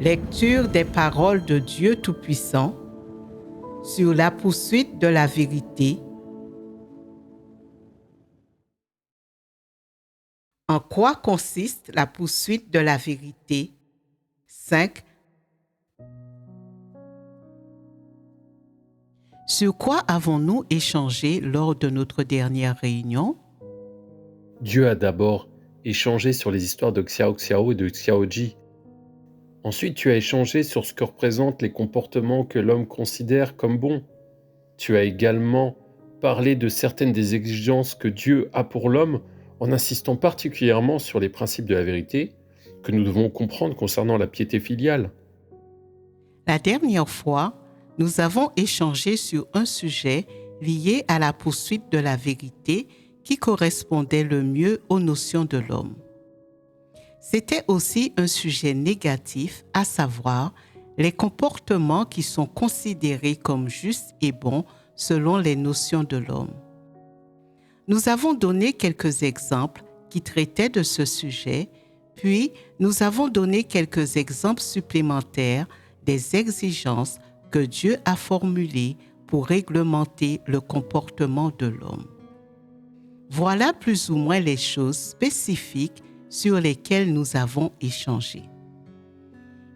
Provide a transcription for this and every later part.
Lecture des paroles de Dieu Tout-Puissant sur la poursuite de la vérité. En quoi consiste la poursuite de la vérité? 5. Sur quoi avons-nous échangé lors de notre dernière réunion? Dieu a d'abord échangé sur les histoires de Xiao Xiao et de Xiao Ji. Ensuite, tu as échangé sur ce que représentent les comportements que l'homme considère comme bons. Tu as également parlé de certaines des exigences que Dieu a pour l'homme, en insistant particulièrement sur les principes de la vérité que nous devons comprendre concernant la piété filiale. La dernière fois, nous avons échangé sur un sujet lié à la poursuite de la vérité qui correspondait le mieux aux notions de l'homme. C'était aussi un sujet négatif, à savoir les comportements qui sont considérés comme justes et bons selon les notions de l'homme. Nous avons donné quelques exemples qui traitaient de ce sujet, puis nous avons donné quelques exemples supplémentaires des exigences que Dieu a formulées pour réglementer le comportement de l'homme. Voilà plus ou moins les choses spécifiques sur lesquelles nous avons échangé.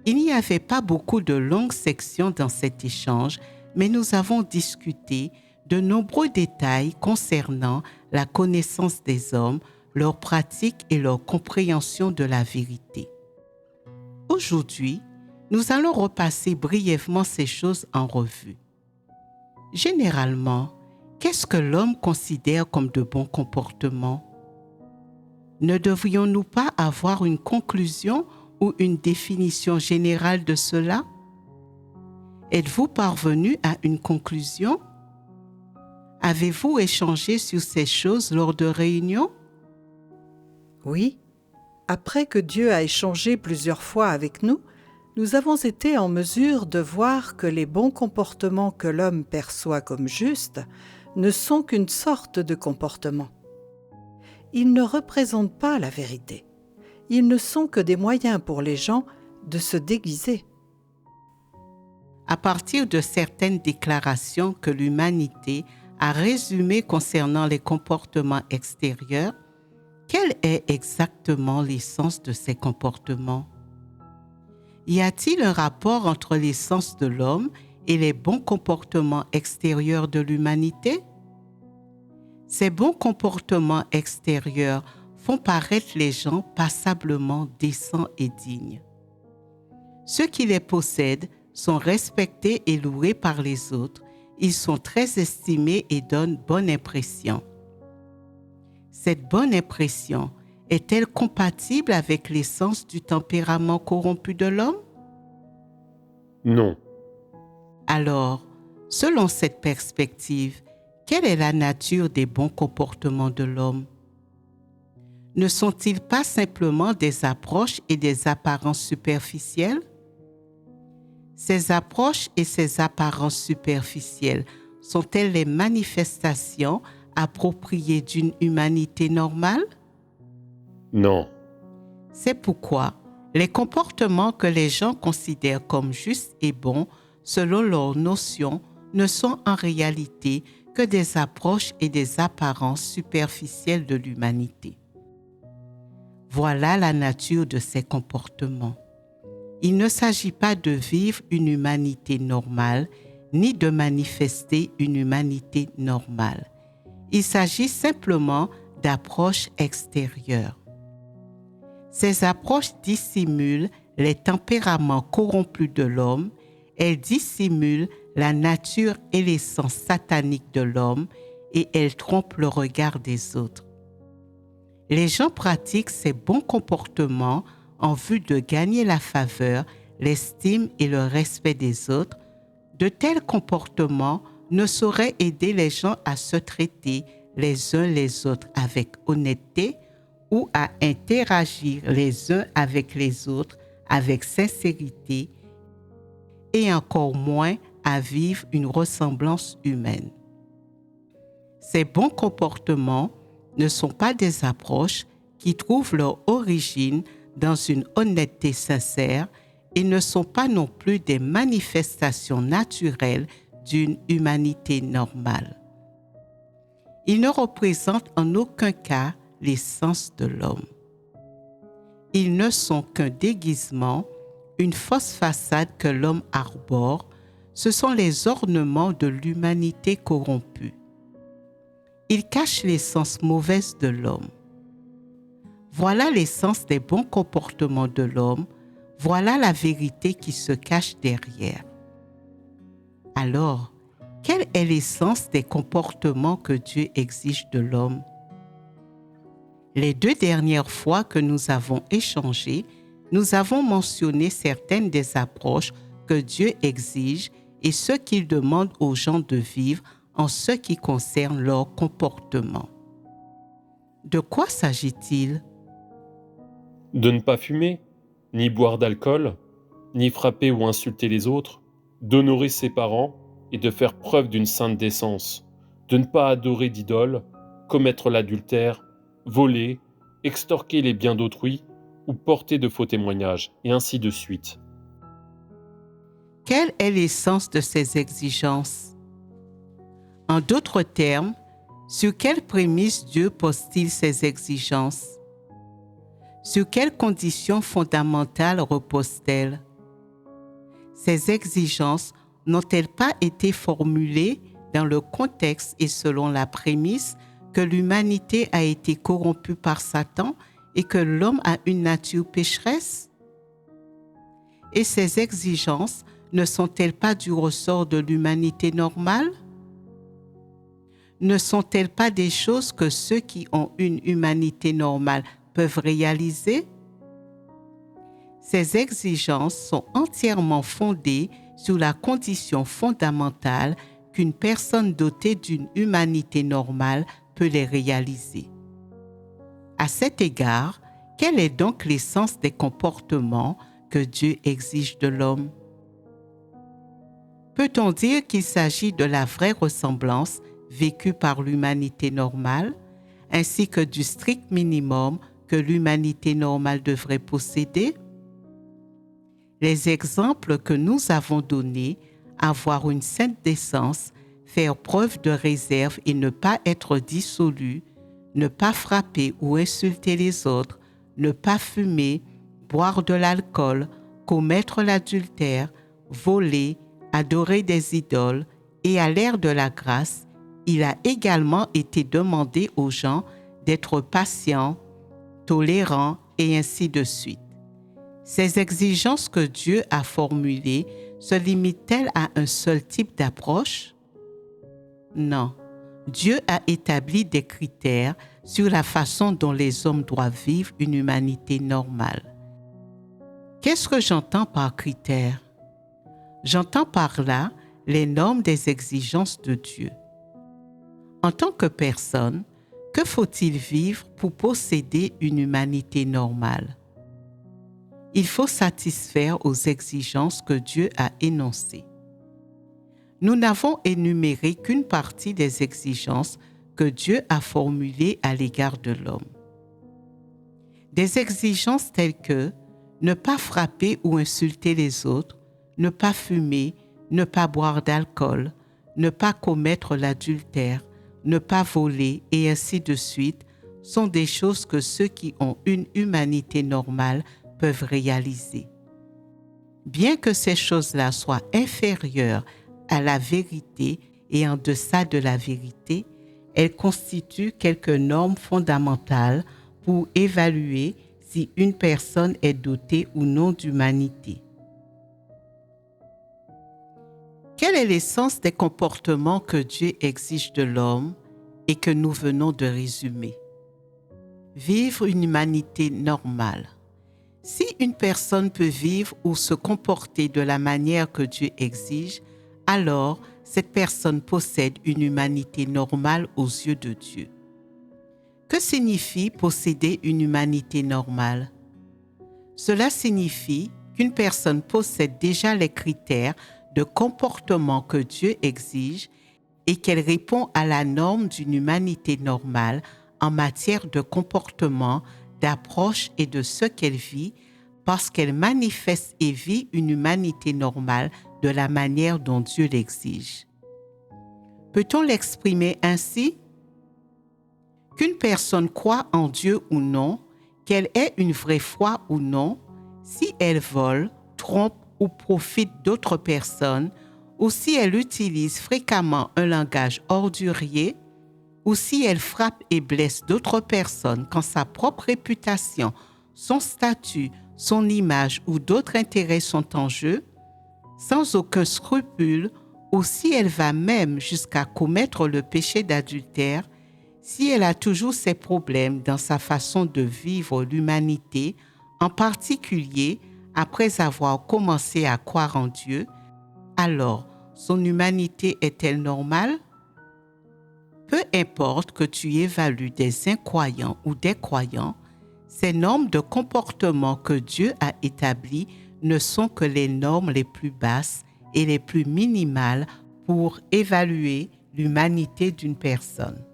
Il n'y avait pas beaucoup de longues sections dans cet échange, mais nous avons discuté de nombreux détails concernant la connaissance des hommes, leurs pratiques et leur compréhension de la vérité. Aujourd'hui, nous allons repasser brièvement ces choses en revue. Généralement, qu'est-ce que l'homme considère comme de bons comportements? Ne devrions-nous pas avoir une conclusion ou une définition générale de cela? Êtes-vous parvenu à une conclusion? Avez-vous échangé sur ces choses lors de réunions? Oui, après que Dieu a échangé plusieurs fois avec nous, nous avons été en mesure de voir que les bons comportements que l'homme perçoit comme justes ne sont qu'une sorte de comportement. Ils ne représentent pas la vérité. Ils ne sont que des moyens pour les gens de se déguiser. À partir de certaines déclarations que l'humanité a résumées concernant les comportements extérieurs, quelle est exactement l'essence de ces comportements? Y a-t-il un rapport entre l'essence de l'homme et les bons comportements extérieurs de l'humanité? Ces bons comportements extérieurs font paraître les gens passablement décents et dignes. Ceux qui les possèdent sont respectés et loués par les autres. Ils sont très estimés et donnent bonne impression. Cette bonne impression est-elle compatible avec l'essence du tempérament corrompu de l'homme? Non. Alors, selon cette perspective, quelle est la nature des bons comportements de l'homme? Ne sont-ils pas simplement des approches et des apparences superficielles? Ces approches et ces apparences superficielles sont-elles les manifestations appropriées d'une humanité normale? Non. C'est pourquoi les comportements que les gens considèrent comme justes et bons selon leurs notions ne sont en réalité que des approches et des apparences superficielles de l'humanité. Voilà la nature de ces comportements. Il ne s'agit pas de vivre une humanité normale, ni de manifester une humanité normale. Il s'agit simplement d'approches extérieures. Ces approches dissimulent les tempéraments corrompus de l'homme, elles dissimulent la nature et l'essence satanique de l'homme et elles trompent le regard des autres. Les gens pratiquent ces bons comportements en vue de gagner la faveur, l'estime et le respect des autres. De tels comportements ne sauraient aider les gens à se traiter les uns les autres avec honnêteté ou à interagir les uns avec les autres avec sincérité et encore moins à vivre une ressemblance humaine. Ces bons comportements ne sont pas des approches qui trouvent leur origine dans une honnêteté sincère et ne sont pas non plus des manifestations naturelles d'une humanité normale. Ils ne représentent en aucun cas l'essence de l'homme. Ils ne sont qu'un déguisement, une fausse façade que l'homme arbore. Ce sont les ornements de l'humanité corrompue. Ils cachent l'essence mauvaise de l'homme. Voilà l'essence des bons comportements de l'homme. Voilà la vérité qui se cache derrière. Alors, quelle est l'essence des comportements que Dieu exige de l'homme? Les 2 dernières fois que nous avons échangé, nous avons mentionné certaines des approches que Dieu exige et ce qu'il demande aux gens de vivre en ce qui concerne leur comportement. De quoi s'agit-il? De ne pas fumer, ni boire d'alcool, ni frapper ou insulter les autres, d'honorer ses parents et de faire preuve d'une sainte décence, de ne pas adorer d'idoles, commettre l'adultère, voler, extorquer les biens d'autrui ou porter de faux témoignages, et ainsi de suite. Quelle est l'essence de ces exigences? En d'autres termes, sur quelles prémices Dieu pose-t-il ces exigences? Sur quelles conditions fondamentales reposent-elles? Ces exigences n'ont-elles pas été formulées dans le contexte et selon la prémisse que l'humanité a été corrompue par Satan et que l'homme a une nature pécheresse? Et ces exigences ne sont-elles pas du ressort de l'humanité normale? Ne sont-elles pas des choses que ceux qui ont une humanité normale peuvent réaliser? Ces exigences sont entièrement fondées sur la condition fondamentale qu'une personne dotée d'une humanité normale peut les réaliser. À cet égard, quelle est donc l'essence des comportements que Dieu exige de l'homme? Peut-on dire qu'il s'agit de la vraie ressemblance vécue par l'humanité normale, ainsi que du strict minimum que l'humanité normale devrait posséder? Les exemples que nous avons donnés, avoir une sainte décence, faire preuve de réserve et ne pas être dissolu, ne pas frapper ou insulter les autres, ne pas fumer, boire de l'alcool, commettre l'adultère, voler, adorer des idoles, et à l'ère de la grâce, il a également été demandé aux gens d'être patients, tolérants et ainsi de suite. Ces exigences que Dieu a formulées se limitent-elles à un seul type d'approche? Non. Dieu a établi des critères sur la façon dont les hommes doivent vivre une humanité normale. Qu'est-ce que j'entends par critères? J'entends par là les normes des exigences de Dieu. En tant que personne, que faut-il vivre pour posséder une humanité normale? Il faut satisfaire aux exigences que Dieu a énoncées. Nous n'avons énuméré qu'une partie des exigences que Dieu a formulées à l'égard de l'homme. Des exigences telles que ne pas frapper ou insulter les autres, ne pas fumer, ne pas boire d'alcool, ne pas commettre l'adultère, ne pas voler et ainsi de suite sont des choses que ceux qui ont une humanité normale peuvent réaliser. Bien que ces choses-là soient inférieures à la vérité et en deçà de la vérité, elles constituent quelques normes fondamentales pour évaluer si une personne est dotée ou non d'humanité. Quelle est l'essence des comportements que Dieu exige de l'homme et que nous venons de résumer? Vivre une humanité normale. Si une personne peut vivre ou se comporter de la manière que Dieu exige, alors cette personne possède une humanité normale aux yeux de Dieu. Que signifie posséder une humanité normale? Cela signifie qu'une personne possède déjà les critères de comportement que Dieu exige et qu'elle répond à la norme d'une humanité normale en matière de comportement, d'approche et de ce qu'elle vit parce qu'elle manifeste et vit une humanité normale de la manière dont Dieu l'exige. Peut-on l'exprimer ainsi? Qu'une personne croit en Dieu ou non, qu'elle ait une vraie foi ou non, si elle vole, trompe ou profite d'autres personnes, ou si elle utilise fréquemment un langage ordurier, ou si elle frappe et blesse d'autres personnes quand sa propre réputation, son statut, son image ou d'autres intérêts sont en jeu, sans aucun scrupule, ou si elle va même jusqu'à commettre le péché d'adultère, si elle a toujours ses problèmes dans sa façon de vivre l'humanité, en particulier après avoir commencé à croire en Dieu, alors son humanité est-elle normale? Peu importe que tu évalues des incroyants ou des croyants, ces normes de comportement que Dieu a établies ne sont que les normes les plus basses et les plus minimales pour évaluer l'humanité d'une personne.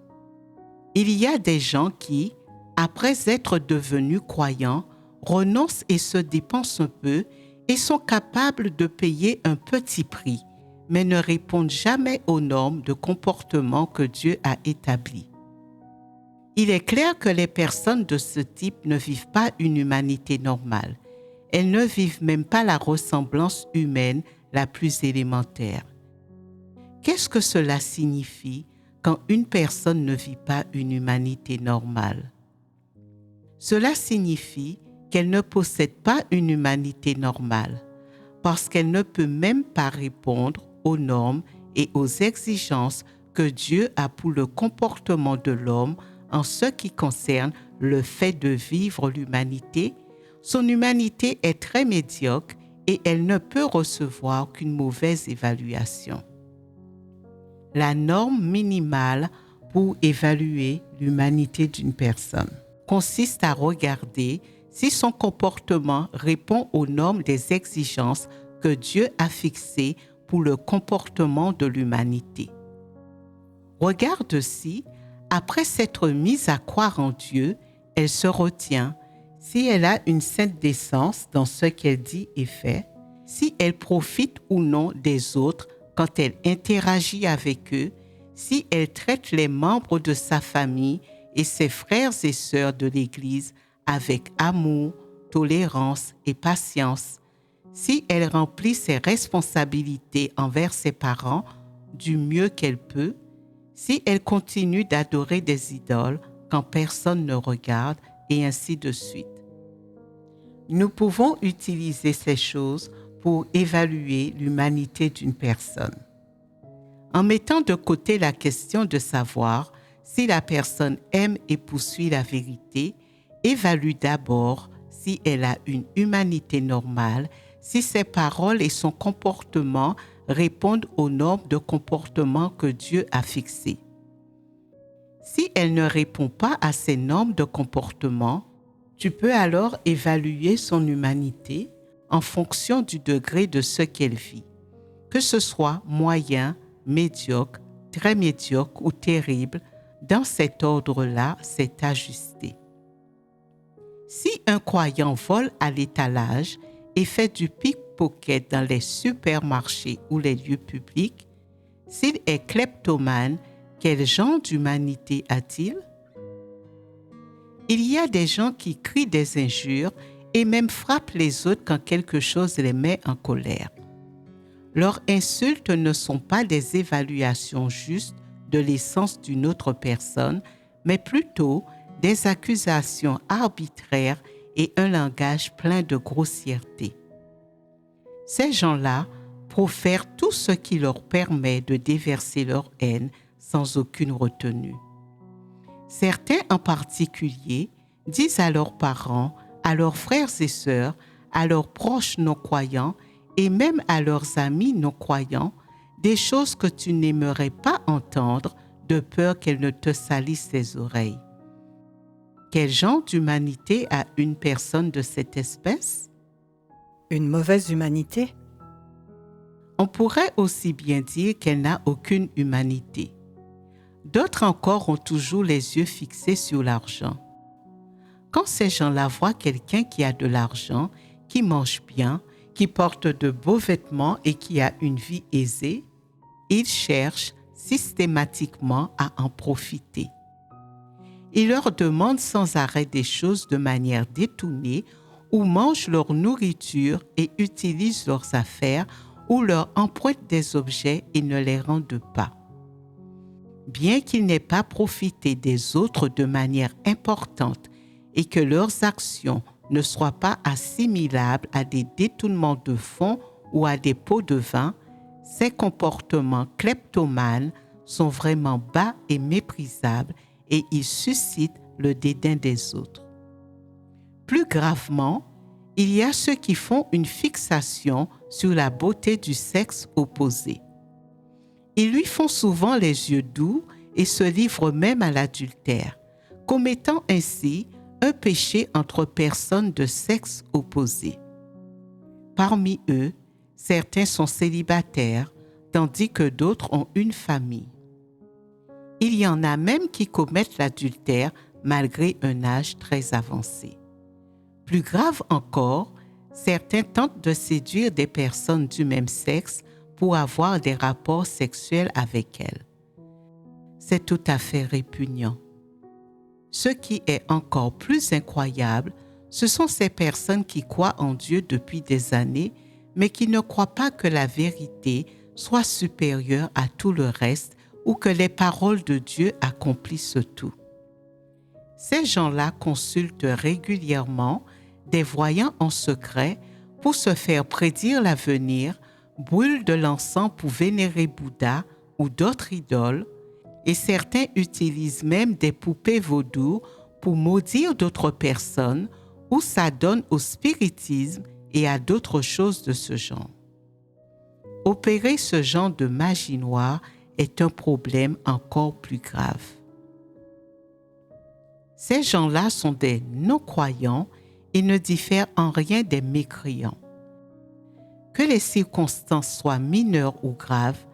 Il y a des gens qui, après être devenus croyants, renoncent et se dépensent un peu et sont capables de payer un petit prix, mais ne répondent jamais aux normes de comportement que Dieu a établies. Il est clair que les personnes de ce type ne vivent pas une humanité normale. Elles ne vivent même pas la ressemblance humaine la plus élémentaire. Qu'est-ce que cela signifie quand une personne ne vit pas une humanité normale? Cela signifie qu'elle ne possède pas une humanité normale, parce qu'elle ne peut même pas répondre aux normes et aux exigences que Dieu a pour le comportement de l'homme en ce qui concerne le fait de vivre l'humanité. Son humanité est très médiocre et elle ne peut recevoir qu'une mauvaise évaluation. La norme minimale pour évaluer l'humanité d'une personne consiste à regarder si son comportement répond aux normes des exigences que Dieu a fixées pour le comportement de l'humanité. Regarde si, après s'être mise à croire en Dieu, elle se retient, si elle a une sainte décence dans ce qu'elle dit et fait, si elle profite ou non des autres quand elle interagit avec eux, si elle traite les membres de sa famille et ses frères et sœurs de l'Église avec amour, tolérance et patience, si elle remplit ses responsabilités envers ses parents du mieux qu'elle peut, si elle continue d'adorer des idoles quand personne ne regarde, et ainsi de suite. Nous pouvons utiliser ces choses pour évaluer l'humanité d'une personne. En mettant de côté la question de savoir si la personne aime et poursuit la vérité, évalue d'abord si elle a une humanité normale, si ses paroles et son comportement répondent aux normes de comportement que Dieu a fixées. Si elle ne répond pas à ces normes de comportement, tu peux alors évaluer son humanité en fonction du degré de ce qu'elle vit. Que ce soit moyen, médiocre, très médiocre ou terrible, dans cet ordre-là, c'est ajusté. Si un croyant vole à l'étalage et fait du pickpocket dans les supermarchés ou les lieux publics, s'il est kleptomane, quel genre d'humanité a-t-il? Il y a des gens qui crient des injures et même frappent les autres quand quelque chose les met en colère. Leurs insultes ne sont pas des évaluations justes de l'essence d'une autre personne, mais plutôt des accusations arbitraires et un langage plein de grossièreté. Ces gens-là profèrent tout ce qui leur permet de déverser leur haine sans aucune retenue. Certains en particulier disent à leurs parents, à leurs frères et sœurs, à leurs proches non-croyants et même à leurs amis non-croyants des choses que tu n'aimerais pas entendre de peur qu'elles ne te salissent les oreilles. Quel genre d'humanité a une personne de cette espèce? Une mauvaise humanité? On pourrait aussi bien dire qu'elle n'a aucune humanité. D'autres encore ont toujours les yeux fixés sur l'argent. Quand ces gens-là voient quelqu'un qui a de l'argent, qui mange bien, qui porte de beaux vêtements et qui a une vie aisée, ils cherchent systématiquement à en profiter. Ils leur demandent sans arrêt des choses de manière détournée ou mangent leur nourriture et utilisent leurs affaires ou leur empruntent des objets et ne les rendent pas. Bien qu'ils n'aient pas profité des autres de manière importante et que leurs actions ne soient pas assimilables à des détournements de fonds ou à des pots de vin, ces comportements kleptomanes sont vraiment bas et méprisables et ils suscitent le dédain des autres. Plus gravement, il y a ceux qui font une fixation sur la beauté du sexe opposé. Ils lui font souvent les yeux doux et se livrent même à l'adultère, commettant ainsi un péché entre personnes de sexe opposé. Parmi eux, certains sont célibataires, tandis que d'autres ont une famille. Il y en a même qui commettent l'adultère malgré un âge très avancé. Plus grave encore, certains tentent de séduire des personnes du même sexe pour avoir des rapports sexuels avec elles. C'est tout à fait répugnant. Ce qui est encore plus incroyable, ce sont ces personnes qui croient en Dieu depuis des années, mais qui ne croient pas que la vérité soit supérieure à tout le reste ou que les paroles de Dieu accomplissent tout. Ces gens-là consultent régulièrement des voyants en secret pour se faire prédire l'avenir, brûlent de l'encens pour vénérer Bouddha ou d'autres idoles, et certains utilisent même des poupées vaudou pour maudire d'autres personnes ou s'adonnent au spiritisme et à d'autres choses de ce genre. Opérer ce genre de magie noire est un problème encore plus grave. Ces gens-là sont des non-croyants et ne diffèrent en rien des mécréants. Que les circonstances soient mineures ou graves,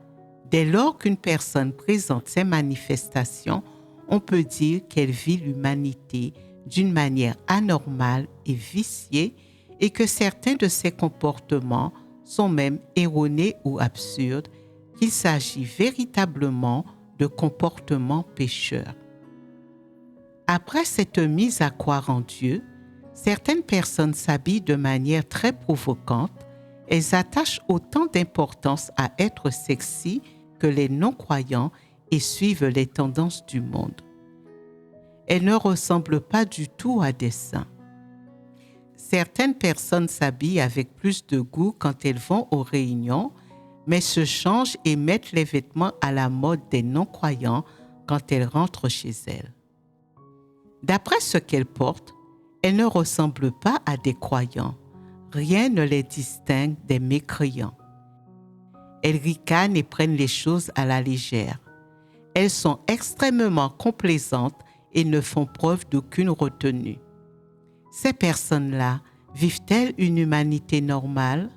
dès lors qu'une personne présente ces manifestations, on peut dire qu'elle vit l'humanité d'une manière anormale et viciée et que certains de ses comportements sont même erronés ou absurdes, qu'il s'agit véritablement de comportements pécheurs. Après cette mise à croire en Dieu, certaines personnes s'habillent de manière très provocante. Elles attachent autant d'importance à être sexy que les non-croyants et suivent les tendances du monde. Elles ne ressemblent pas du tout à des saints. Certaines personnes s'habillent avec plus de goût quand elles vont aux réunions, mais se changent et mettent les vêtements à la mode des non-croyants quand elles rentrent chez elles. D'après ce qu'elles portent, elles ne ressemblent pas à des croyants. Rien ne les distingue des mécréants. Elles ricanent et prennent les choses à la légère. Elles sont extrêmement complaisantes et ne font preuve d'aucune retenue. Ces personnes-là vivent-elles une humanité normale?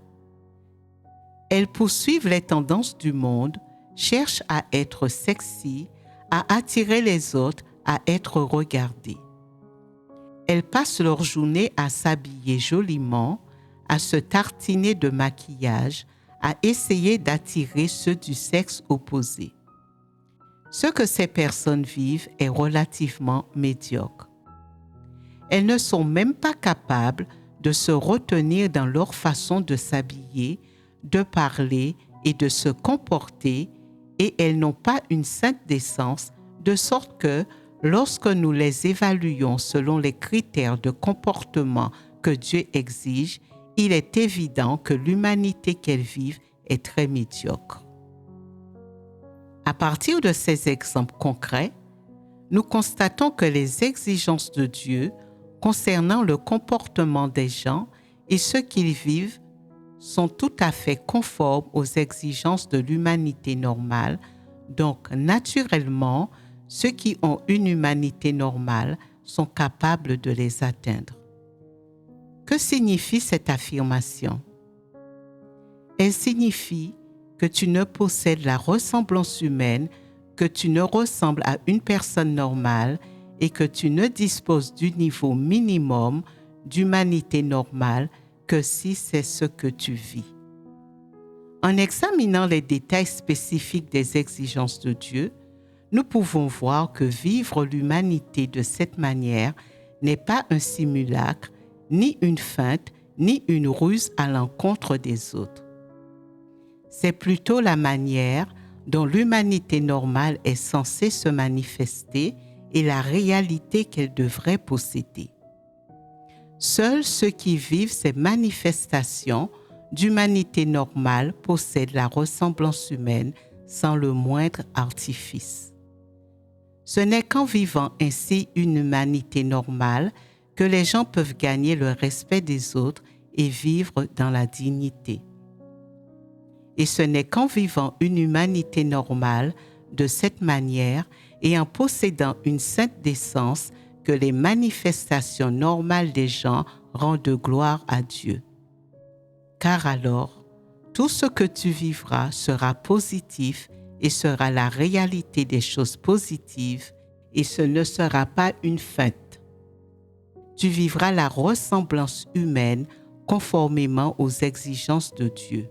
Elles poursuivent les tendances du monde, cherchent à être sexy, à attirer les autres, à être regardées. Elles passent leur journée à s'habiller joliment, à se tartiner de maquillage, à essayer d'attirer ceux du sexe opposé. Ce que ces personnes vivent est relativement médiocre. Elles ne sont même pas capables de se retenir dans leur façon de s'habiller, de parler et de se comporter, et elles n'ont pas une sainte décence, de sorte que, lorsque nous les évaluons selon les critères de comportement que Dieu exige, il est évident que l'humanité qu'elles vivent est très médiocre. À partir de ces exemples concrets, nous constatons que les exigences de Dieu concernant le comportement des gens et ce qu'ils vivent sont tout à fait conformes aux exigences de l'humanité normale, donc naturellement, ceux qui ont une humanité normale sont capables de les atteindre. Que signifie cette affirmation? Elle signifie que tu ne possèdes la ressemblance humaine, que tu ne ressembles à une personne normale et que tu ne disposes du niveau minimum d'humanité normale, que si c'est ce que tu vis. En examinant les détails spécifiques des exigences de Dieu, nous pouvons voir que vivre l'humanité de cette manière n'est pas un simulacre, ni une feinte, ni une ruse à l'encontre des autres. C'est plutôt la manière dont l'humanité normale est censée se manifester et la réalité qu'elle devrait posséder. Seuls ceux qui vivent ces manifestations d'humanité normale possèdent la ressemblance humaine sans le moindre artifice. Ce n'est qu'en vivant ainsi une humanité normale que les gens peuvent gagner le respect des autres et vivre dans la dignité. Et ce n'est qu'en vivant une humanité normale de cette manière et en possédant une sainte décence que les manifestations normales des gens rendent gloire à Dieu. Car alors, tout ce que tu vivras sera positif et sera la réalité des choses positives et ce ne sera pas une feinte. Tu vivras la ressemblance humaine conformément aux exigences de Dieu.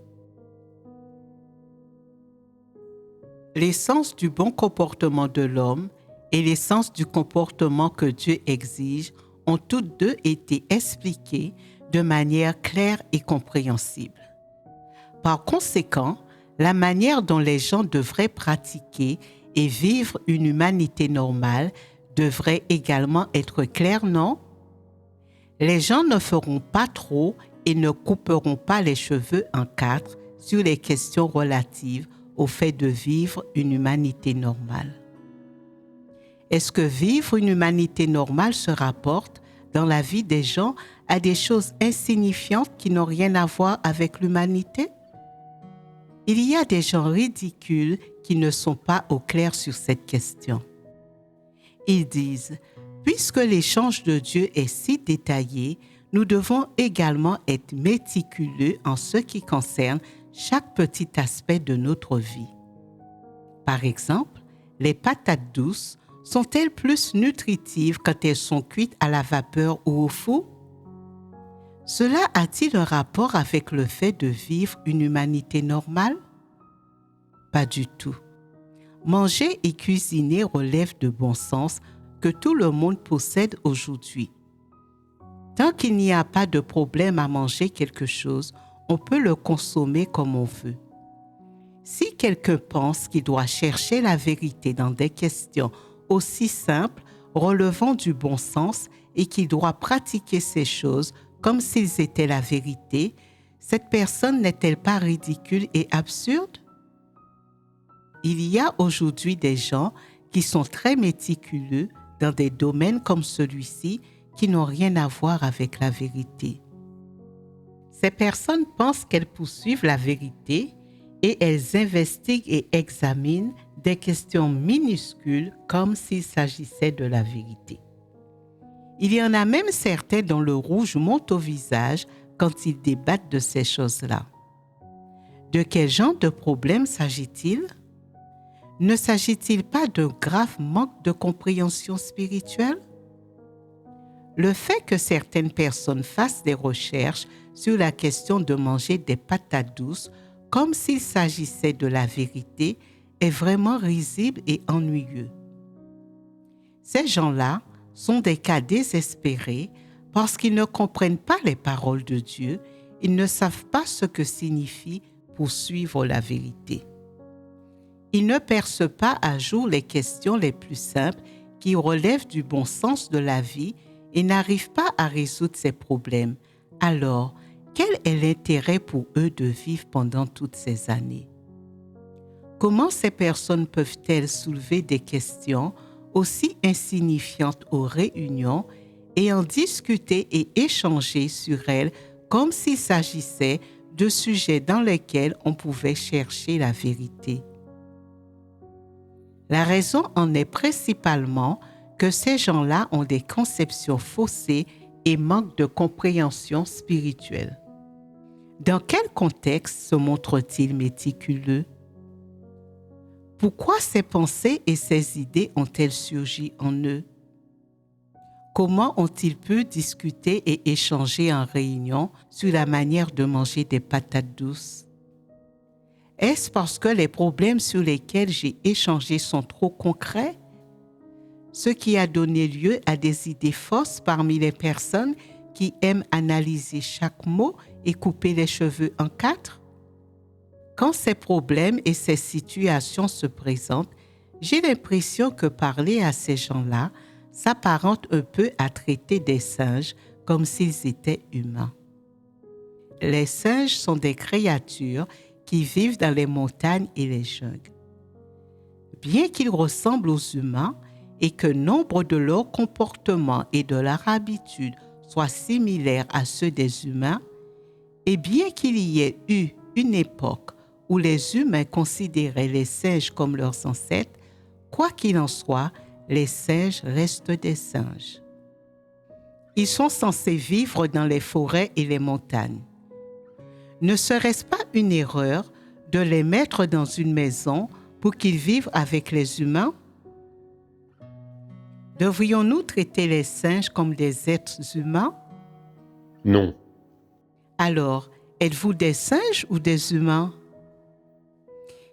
L'essence du bon comportement de l'homme et l'essence du comportement que Dieu exige ont toutes deux été expliquées de manière claire et compréhensible. Par conséquent, la manière dont les gens devraient pratiquer et vivre une humanité normale devrait également être claire, non? Les gens ne feront pas trop et ne couperont pas les cheveux en quatre sur les questions relatives au fait de vivre une humanité normale. Est-ce que vivre une humanité normale se rapporte dans la vie des gens à des choses insignifiantes qui n'ont rien à voir avec l'humanité? Il y a des gens ridicules qui ne sont pas au clair sur cette question. Ils disent, puisque l'échange de Dieu est si détaillé, nous devons également être méticuleux en ce qui concerne chaque petit aspect de notre vie. Par exemple, les patates douces sont-elles plus nutritives quand elles sont cuites à la vapeur ou au four? Cela a-t-il un rapport avec le fait de vivre une humanité normale? Pas du tout. Manger et cuisiner relève de bon sens que tout le monde possède aujourd'hui. Tant qu'il n'y a pas de problème à manger quelque chose, on peut le consommer comme on veut. Si quelqu'un pense qu'il doit chercher la vérité dans des questions aussi simples, relevant du bon sens et qu'il doit pratiquer ces choses comme s'ils étaient la vérité, cette personne n'est-elle pas ridicule et absurde? Il y a aujourd'hui des gens qui sont très méticuleux dans des domaines comme celui-ci qui n'ont rien à voir avec la vérité. Ces personnes pensent qu'elles poursuivent la vérité et elles investiguent et examinent des questions minuscules comme s'il s'agissait de la vérité. Il y en a même certains dont le rouge monte au visage quand ils débattent de ces choses-là. De quel genre de problème s'agit-il? Ne s'agit-il pas d'un grave manque de compréhension spirituelle? Le fait que certaines personnes fassent des recherches sur la question de manger des patates douces comme s'il s'agissait de la vérité est vraiment risible et ennuyeux. Ces gens-là sont des cas désespérés parce qu'ils ne comprennent pas les paroles de Dieu, ils ne savent pas ce que signifie poursuivre la vérité. Ils ne percent pas à jour les questions les plus simples qui relèvent du bon sens de la vie et n'arrivent pas à résoudre ces problèmes. Alors, quel est l'intérêt pour eux de vivre pendant toutes ces années? Comment ces personnes peuvent-elles soulever des questions aussi insignifiantes aux réunions et en discuter et échanger sur elles comme s'il s'agissait de sujets dans lesquels on pouvait chercher la vérité? La raison en est principalement que ces gens-là ont des conceptions faussées et manquent de compréhension spirituelle. Dans quel contexte se montrent-ils méticuleux? Pourquoi ces pensées et ces idées ont-elles surgi en eux? Comment ont-ils pu discuter et échanger en réunion sur la manière de manger des patates douces? Est-ce parce que les problèmes sur lesquels j'ai échangé sont trop concrets? Ce qui a donné lieu à des idées fausses parmi les personnes qui aiment analyser chaque mot et couper les cheveux en quatre? Quand ces problèmes et ces situations se présentent, j'ai l'impression que parler à ces gens-là s'apparente un peu à traiter des singes comme s'ils étaient humains. Les singes sont des créatures qui vivent dans les montagnes et les jungles. Bien qu'ils ressemblent aux humains et que nombre de leurs comportements et de leurs habitudes soient similaires à ceux des humains, et bien qu'il y ait eu une époque où les humains considéraient les singes comme leurs ancêtres, quoi qu'il en soit, les singes restent des singes. Ils sont censés vivre dans les forêts et les montagnes. Ne serait-ce pas une erreur de les mettre dans une maison pour qu'ils vivent avec les humains? Devrions-nous traiter les singes comme des êtres humains? Non. Alors, êtes-vous des singes ou des humains?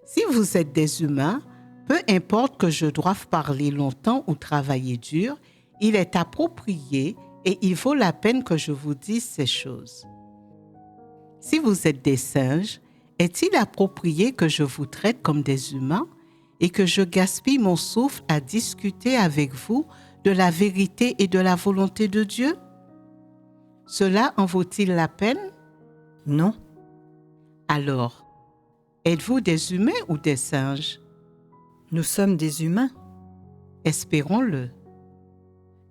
Si vous êtes des humains, peu importe que je doive parler longtemps ou travailler dur, il est approprié et il vaut la peine que je vous dise ces choses. Si vous êtes des singes, est-il approprié que je vous traite comme des humains et que je gaspille mon souffle à discuter avec vous de la vérité et de la volonté de Dieu? Cela en vaut-il la peine? Non. Alors, êtes-vous des humains ou des singes? Nous sommes des humains. Espérons-le.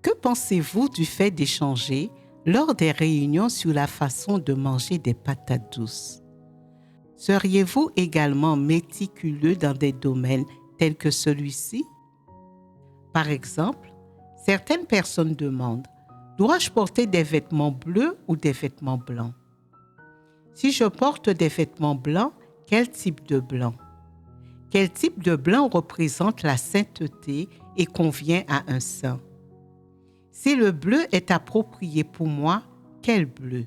Que pensez-vous du fait d'échanger lors des réunions sur la façon de manger des patates douces? Seriez-vous également méticuleux dans des domaines tels que celui-ci? Par exemple, certaines personnes demandent: dois-je porter des vêtements bleus ou des vêtements blancs? Si je porte des vêtements blancs, quel type de blanc? Quel type de blanc représente la sainteté et convient à un saint? Si le bleu est approprié pour moi, quel bleu?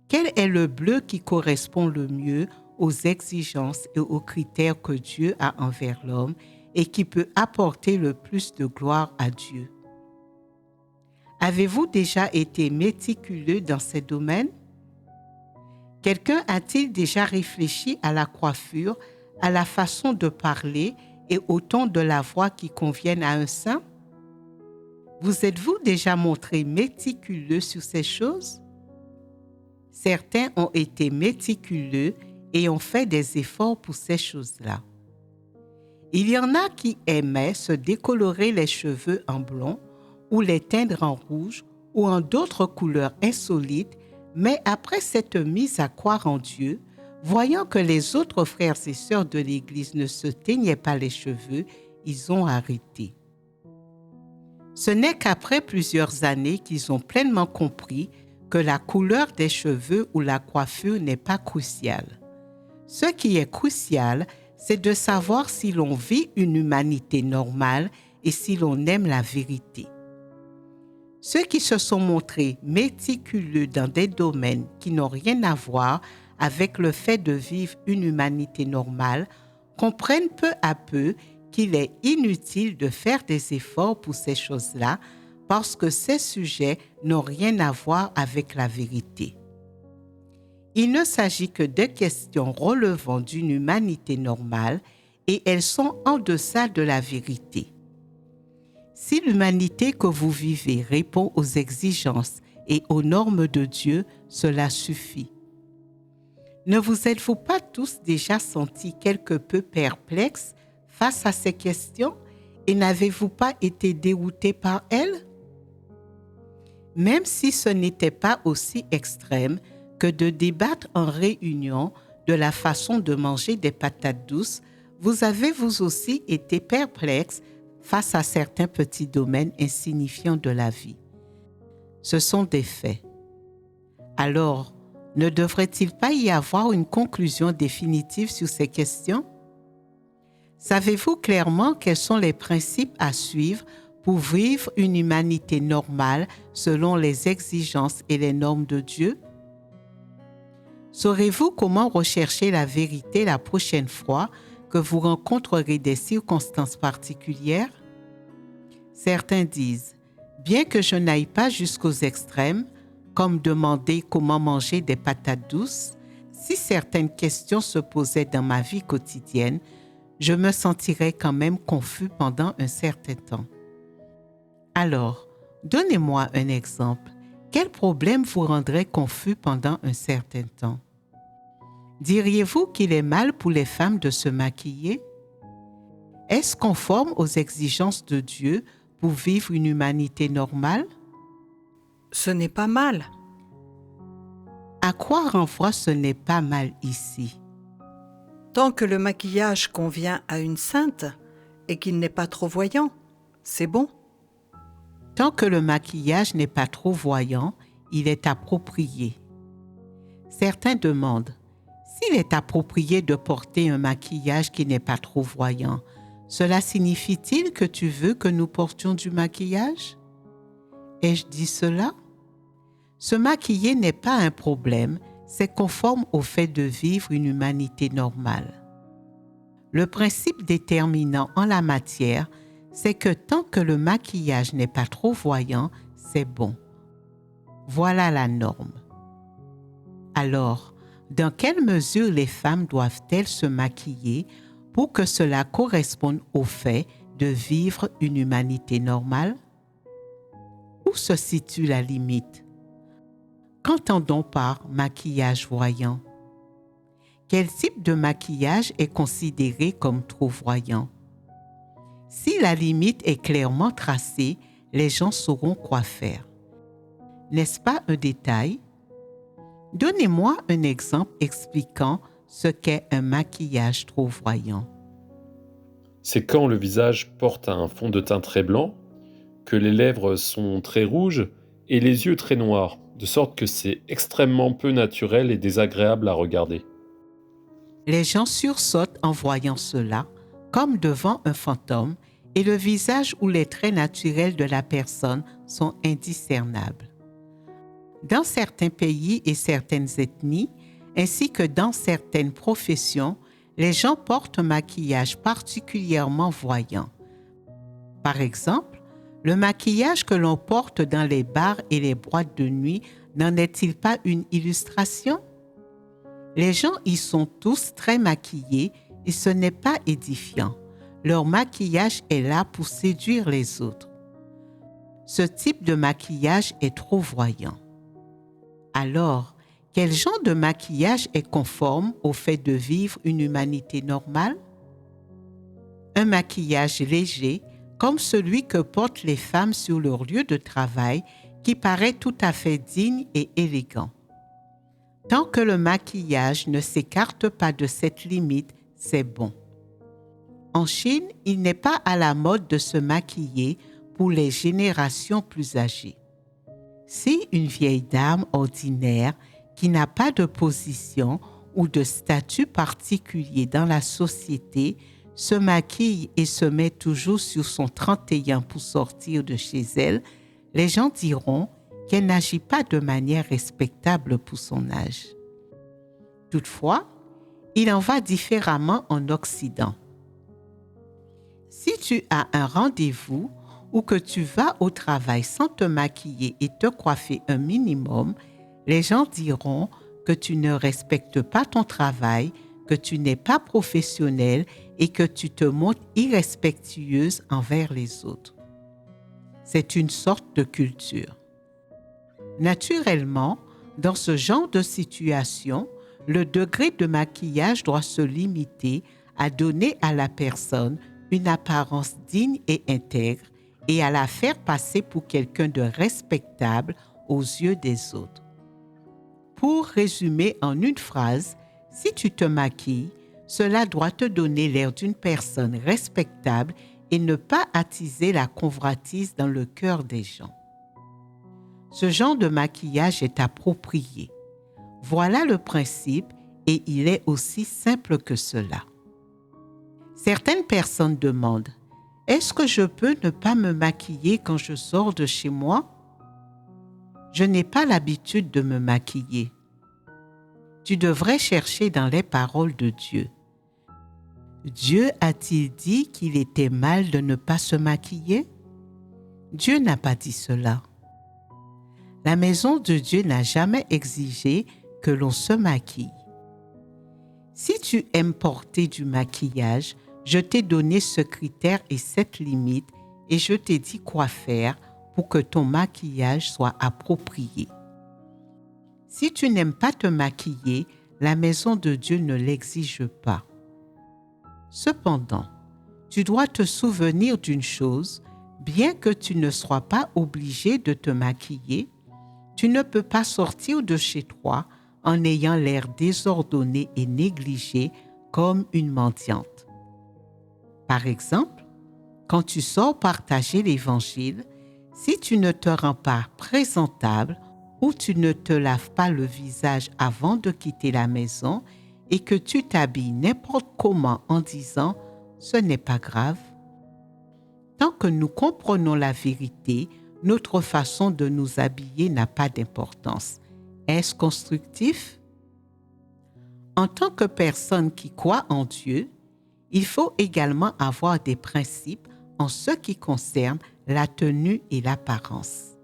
Quel est le bleu qui correspond le mieux aux exigences et aux critères que Dieu a envers l'homme et qui peut apporter le plus de gloire à Dieu? Avez-vous déjà été méticuleux dans ces domaines? Quelqu'un a-t-il déjà réfléchi à la coiffure, à la façon de parler et au ton de la voix qui conviennent à un saint? Vous êtes-vous déjà montré méticuleux sur ces choses? Certains ont été méticuleux et ont fait des efforts pour ces choses-là. Il y en a qui aimaient se décolorer les cheveux en blond ou les teindre en rouge ou en d'autres couleurs insolites, mais après s'être mis à croire en Dieu, voyant que les autres frères et sœurs de l'Église ne se teignaient pas les cheveux, ils ont arrêté. Ce n'est qu'après plusieurs années qu'ils ont pleinement compris que la couleur des cheveux ou la coiffure n'est pas cruciale. Ce qui est crucial, c'est de savoir si l'on vit une humanité normale et si l'on aime la vérité. Ceux qui se sont montrés méticuleux dans des domaines qui n'ont rien à voir avec le fait de vivre une humanité normale comprennent peu à peu qu'il est inutile de faire des efforts pour ces choses-là parce que ces sujets n'ont rien à voir avec la vérité. Il ne s'agit que de questions relevant d'une humanité normale et elles sont en deçà de la vérité. Si l'humanité que vous vivez répond aux exigences et aux normes de Dieu, cela suffit. Ne vous êtes-vous pas tous déjà sentis quelque peu perplexes face à ces questions et n'avez-vous pas été déroutés par elles? Même si ce n'était pas aussi extrême que de débattre en réunion de la façon de manger des patates douces, vous avez vous aussi été perplexes face à certains petits domaines insignifiants de la vie. Ce sont des faits. Alors, ne devrait-il pas y avoir une conclusion définitive sur ces questions? Savez-vous clairement quels sont les principes à suivre pour vivre une humanité normale selon les exigences et les normes de Dieu? Saurez-vous comment rechercher la vérité la prochaine fois que vous rencontrerez des circonstances particulières? Certains disent, bien que je n'aille pas jusqu'aux extrêmes, comme demander comment manger des patates douces, si certaines questions se posaient dans ma vie quotidienne, je me sentirais quand même confus pendant un certain temps. Alors, donnez-moi un exemple. Quel problème vous rendrait confus pendant un certain temps? Diriez-vous qu'il est mal pour les femmes de se maquiller? Est-ce conforme aux exigences de Dieu pour vivre une humanité normale? Ce n'est pas mal. À quoi renvoie ce n'est pas mal ici? Tant que le maquillage convient à une sainte et qu'il n'est pas trop voyant, c'est bon. Tant que le maquillage n'est pas trop voyant, il est approprié. Certains demandent, s'il est approprié de porter un maquillage qui n'est pas trop voyant, cela signifie-t-il que tu veux que nous portions du maquillage? Ai-je dit cela? Se maquiller n'est pas un problème, c'est conforme au fait de vivre une humanité normale. Le principe déterminant en la matière, c'est que tant que le maquillage n'est pas trop voyant, c'est bon. Voilà la norme. Alors, dans quelle mesure les femmes doivent-elles se maquiller pour que cela corresponde au fait de vivre une humanité normale? Où se situe la limite? Qu'entendons par maquillage voyant? Quel type de maquillage est considéré comme trop voyant? Si la limite est clairement tracée, les gens sauront quoi faire. N'est-ce pas un détail? Donnez-moi un exemple expliquant ce qu'est un maquillage trop voyant. C'est quand le visage porte un fond de teint très blanc, que les lèvres sont très rouges et les yeux très noirs, de sorte que c'est extrêmement peu naturel et désagréable à regarder. Les gens sursautent en voyant cela, comme devant un fantôme, et le visage ou les traits naturels de la personne sont indiscernables. Dans certains pays et certaines ethnies, ainsi que dans certaines professions, les gens portent un maquillage particulièrement voyant. Par exemple, le maquillage que l'on porte dans les bars et les boîtes de nuit n'en est-il pas une illustration? Les gens y sont tous très maquillés et ce n'est pas édifiant. Leur maquillage est là pour séduire les autres. Ce type de maquillage est trop voyant. Alors, quel genre de maquillage est conforme au fait de vivre une humanité normale? Un maquillage léger, comme celui que portent les femmes sur leur lieu de travail, qui paraît tout à fait digne et élégant. Tant que le maquillage ne s'écarte pas de cette limite, c'est bon. En Chine, il n'est pas à la mode de se maquiller pour les générations plus âgées. Si une vieille dame ordinaire qui n'a pas de position ou de statut particulier dans la société se maquille et se met toujours sur son 31 pour sortir de chez elle, les gens diront qu'elle n'agit pas de manière respectable pour son âge. Toutefois, il en va différemment en Occident. Si tu as un rendez-vous ou que tu vas au travail sans te maquiller et te coiffer un minimum, les gens diront que tu ne respectes pas ton travail, que tu n'es pas professionnel et que tu te montres irrespectueuse envers les autres. C'est une sorte de culture. Naturellement, dans ce genre de situation, le degré de maquillage doit se limiter à donner à la personne une apparence digne et intègre et à la faire passer pour quelqu'un de respectable aux yeux des autres. Pour résumer en une phrase, si tu te maquilles, cela doit te donner l'air d'une personne respectable et ne pas attiser la convoitise dans le cœur des gens. Ce genre de maquillage est approprié. Voilà le principe et il est aussi simple que cela. Certaines personnes demandent, Est-ce que je peux ne pas me maquiller quand je sors de chez moi? Je n'ai pas l'habitude de me maquiller. Tu devrais chercher dans les paroles de Dieu. Dieu a-t-il dit qu'il était mal de ne pas se maquiller? Dieu n'a pas dit cela. La maison de Dieu n'a jamais exigé que l'on se maquille. Si tu aimes porter du maquillage, je t'ai donné ce critère et cette limite et je t'ai dit quoi faire pour que ton maquillage soit approprié. Si tu n'aimes pas te maquiller, la maison de Dieu ne l'exige pas. Cependant, tu dois te souvenir d'une chose, bien que tu ne sois pas obligé de te maquiller, tu ne peux pas sortir de chez toi en ayant l'air désordonné et négligé comme une mendiante. Par exemple, quand tu sors partager l'Évangile, si tu ne te rends pas présentable ou tu ne te laves pas le visage avant de quitter la maison et que tu t'habilles n'importe comment en disant « ce n'est pas grave », tant que nous comprenons la vérité, notre façon de nous habiller n'a pas d'importance. Est-ce constructif? En tant que personne qui croit en Dieu, il faut également avoir des principes en ce qui concerne la tenue et l'apparence.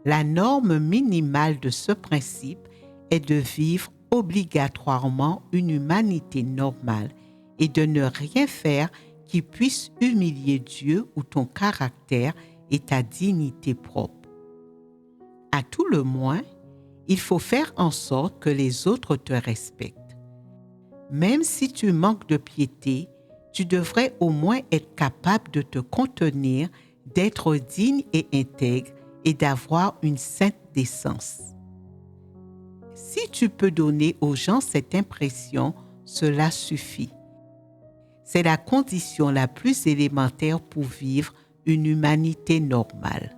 La norme minimale de ce principe est de vivre obligatoirement une humanité normale et de ne rien faire qui puisse humilier Dieu ou ton caractère et ta dignité propre. À tout le moins, il faut faire en sorte que les autres te respectent. Même si tu manques de piété, tu devrais au moins être capable de te contenir, d'être digne et intègre et d'avoir une sainte décence. Si tu peux donner aux gens cette impression, cela suffit. C'est la condition la plus élémentaire pour vivre une humanité normale.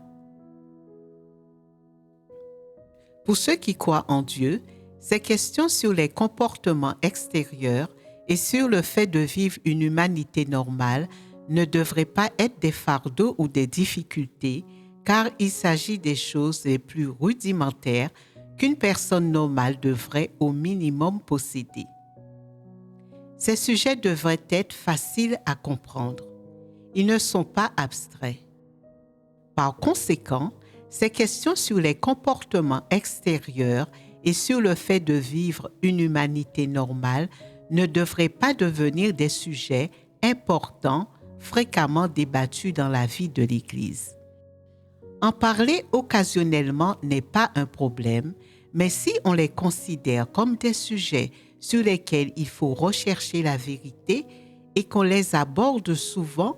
Pour ceux qui croient en Dieu, ces questions sur les comportements extérieurs et sur le fait de vivre une humanité normale ne devraient pas être des fardeaux ou des difficultés, car il s'agit des choses les plus rudimentaires qu'une personne normale devrait au minimum posséder. Ces sujets devraient être faciles à comprendre. Ils ne sont pas abstraits. Par conséquent, ces questions sur les comportements extérieurs et sur le fait de vivre une humanité normale ne devraient pas devenir des sujets importants, fréquemment débattus dans la vie de l'Église. En parler occasionnellement n'est pas un problème, mais si on les considère comme des sujets sur lesquels il faut rechercher la vérité et qu'on les aborde souvent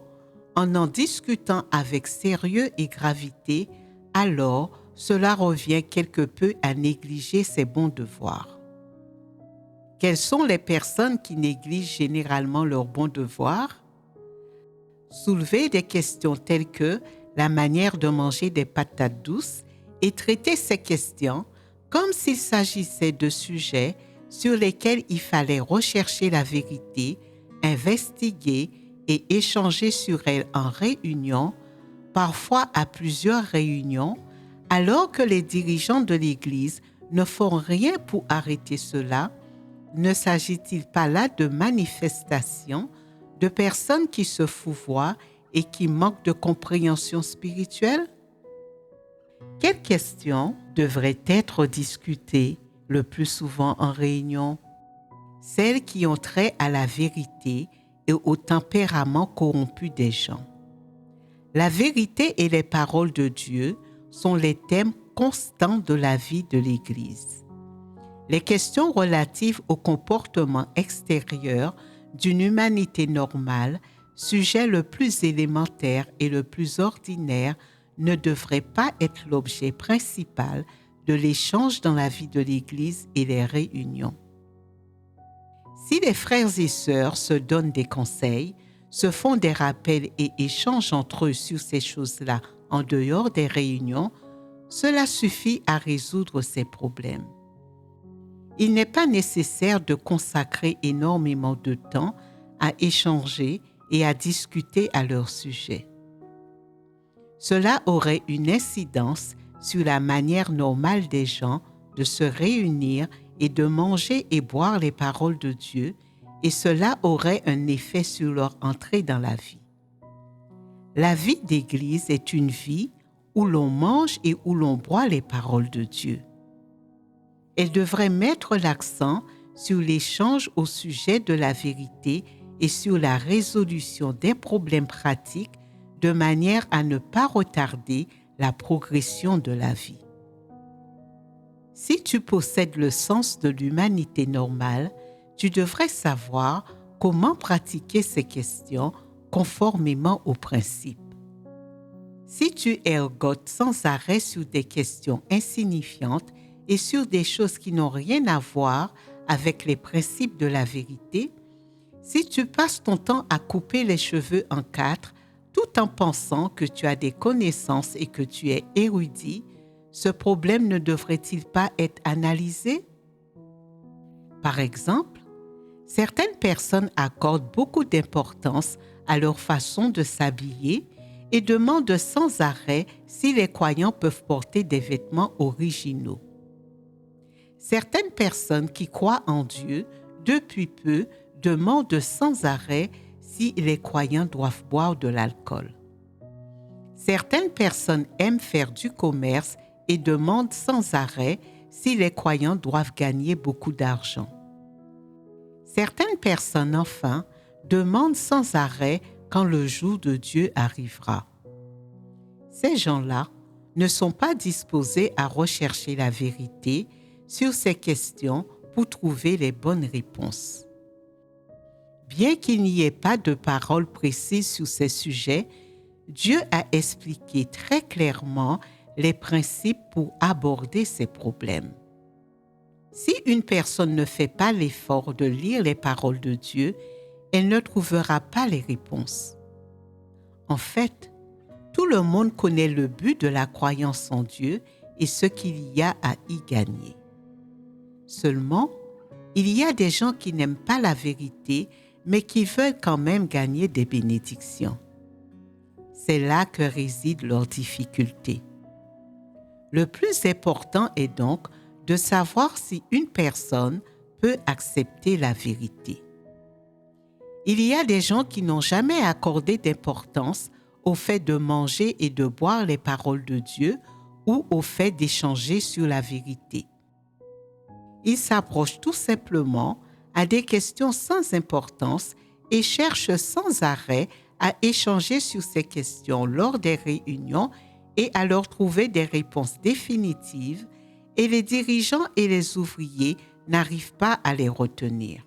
en discutant avec sérieux et gravité, alors cela revient quelque peu à négliger ses bons devoirs. Quelles sont les personnes qui négligent généralement leurs bons devoirs? Soulever des questions telles que la manière de manger des patates douces et traiter ces questions comme s'il s'agissait de sujets sur lesquels il fallait rechercher la vérité, investiguer et échanger sur elles en réunion, parfois à plusieurs réunions, alors que les dirigeants de l'Église ne font rien pour arrêter cela. Ne s'agit-il pas là de manifestations de personnes qui se fouvoient et qui manquent de compréhension spirituelle? Quelles questions devraient être discutées le plus souvent en réunion? Celles qui ont trait à la vérité et au tempérament corrompu des gens. La vérité et les paroles de Dieu sont les thèmes constants de la vie de l'Église. Les questions relatives au comportement extérieur d'une humanité normale, sujet le plus élémentaire et le plus ordinaire, ne devraient pas être l'objet principal de l'échange dans la vie de l'Église et les réunions. Si les frères et sœurs se donnent des conseils, se font des rappels et échangent entre eux sur ces choses-là en dehors des réunions, cela suffit à résoudre ces problèmes. Il n'est pas nécessaire de consacrer énormément de temps à échanger et à discuter à leur sujet. Cela aurait une incidence sur la manière normale des gens de se réunir et de manger et boire les paroles de Dieu, et cela aurait un effet sur leur entrée dans la vie. La vie d'Église est une vie où l'on mange et où l'on boit les paroles de Dieu. Elle devrait mettre l'accent sur l'échange au sujet de la vérité et sur la résolution des problèmes pratiques de manière à ne pas retarder la progression de la vie. Si tu possèdes le sens de l'humanité normale, tu devrais savoir comment pratiquer ces questions conformément aux principes. Si tu ergotes sans arrêt sur des questions insignifiantes et sur des choses qui n'ont rien à voir avec les principes de la vérité, si tu passes ton temps à couper les cheveux en quatre tout en pensant que tu as des connaissances et que tu es érudit, ce problème ne devrait-il pas être analysé? Par exemple, certaines personnes accordent beaucoup d'importance à leur façon de s'habiller et demandent sans arrêt si les croyants peuvent porter des vêtements originaux. Certaines personnes qui croient en Dieu depuis peu demandent sans arrêt si les croyants doivent boire de l'alcool. Certaines personnes aiment faire du commerce et demandent sans arrêt si les croyants doivent gagner beaucoup d'argent. Certaines personnes, enfin, demandent sans arrêt quand le jour de Dieu arrivera. Ces gens-là ne sont pas disposés à rechercher la vérité sur ces questions pour trouver les bonnes réponses. Bien qu'il n'y ait pas de paroles précises sur ces sujets, Dieu a expliqué très clairement les principes pour aborder ces problèmes. Si une personne ne fait pas l'effort de lire les paroles de Dieu, elle ne trouvera pas les réponses. En fait, tout le monde connaît le but de la croyance en Dieu et ce qu'il y a à y gagner. Seulement, il y a des gens qui n'aiment pas la vérité, mais qui veulent quand même gagner des bénédictions. C'est là que réside leur difficulté. Le plus important est donc de savoir si une personne peut accepter la vérité. Il y a des gens qui n'ont jamais accordé d'importance au fait de manger et de boire les paroles de Dieu ou au fait d'échanger sur la vérité. Ils s'approchent tout simplement à des questions sans importance et cherchent sans arrêt à échanger sur ces questions lors des réunions et à leur trouver des réponses définitives, et les dirigeants et les ouvriers n'arrivent pas à les retenir.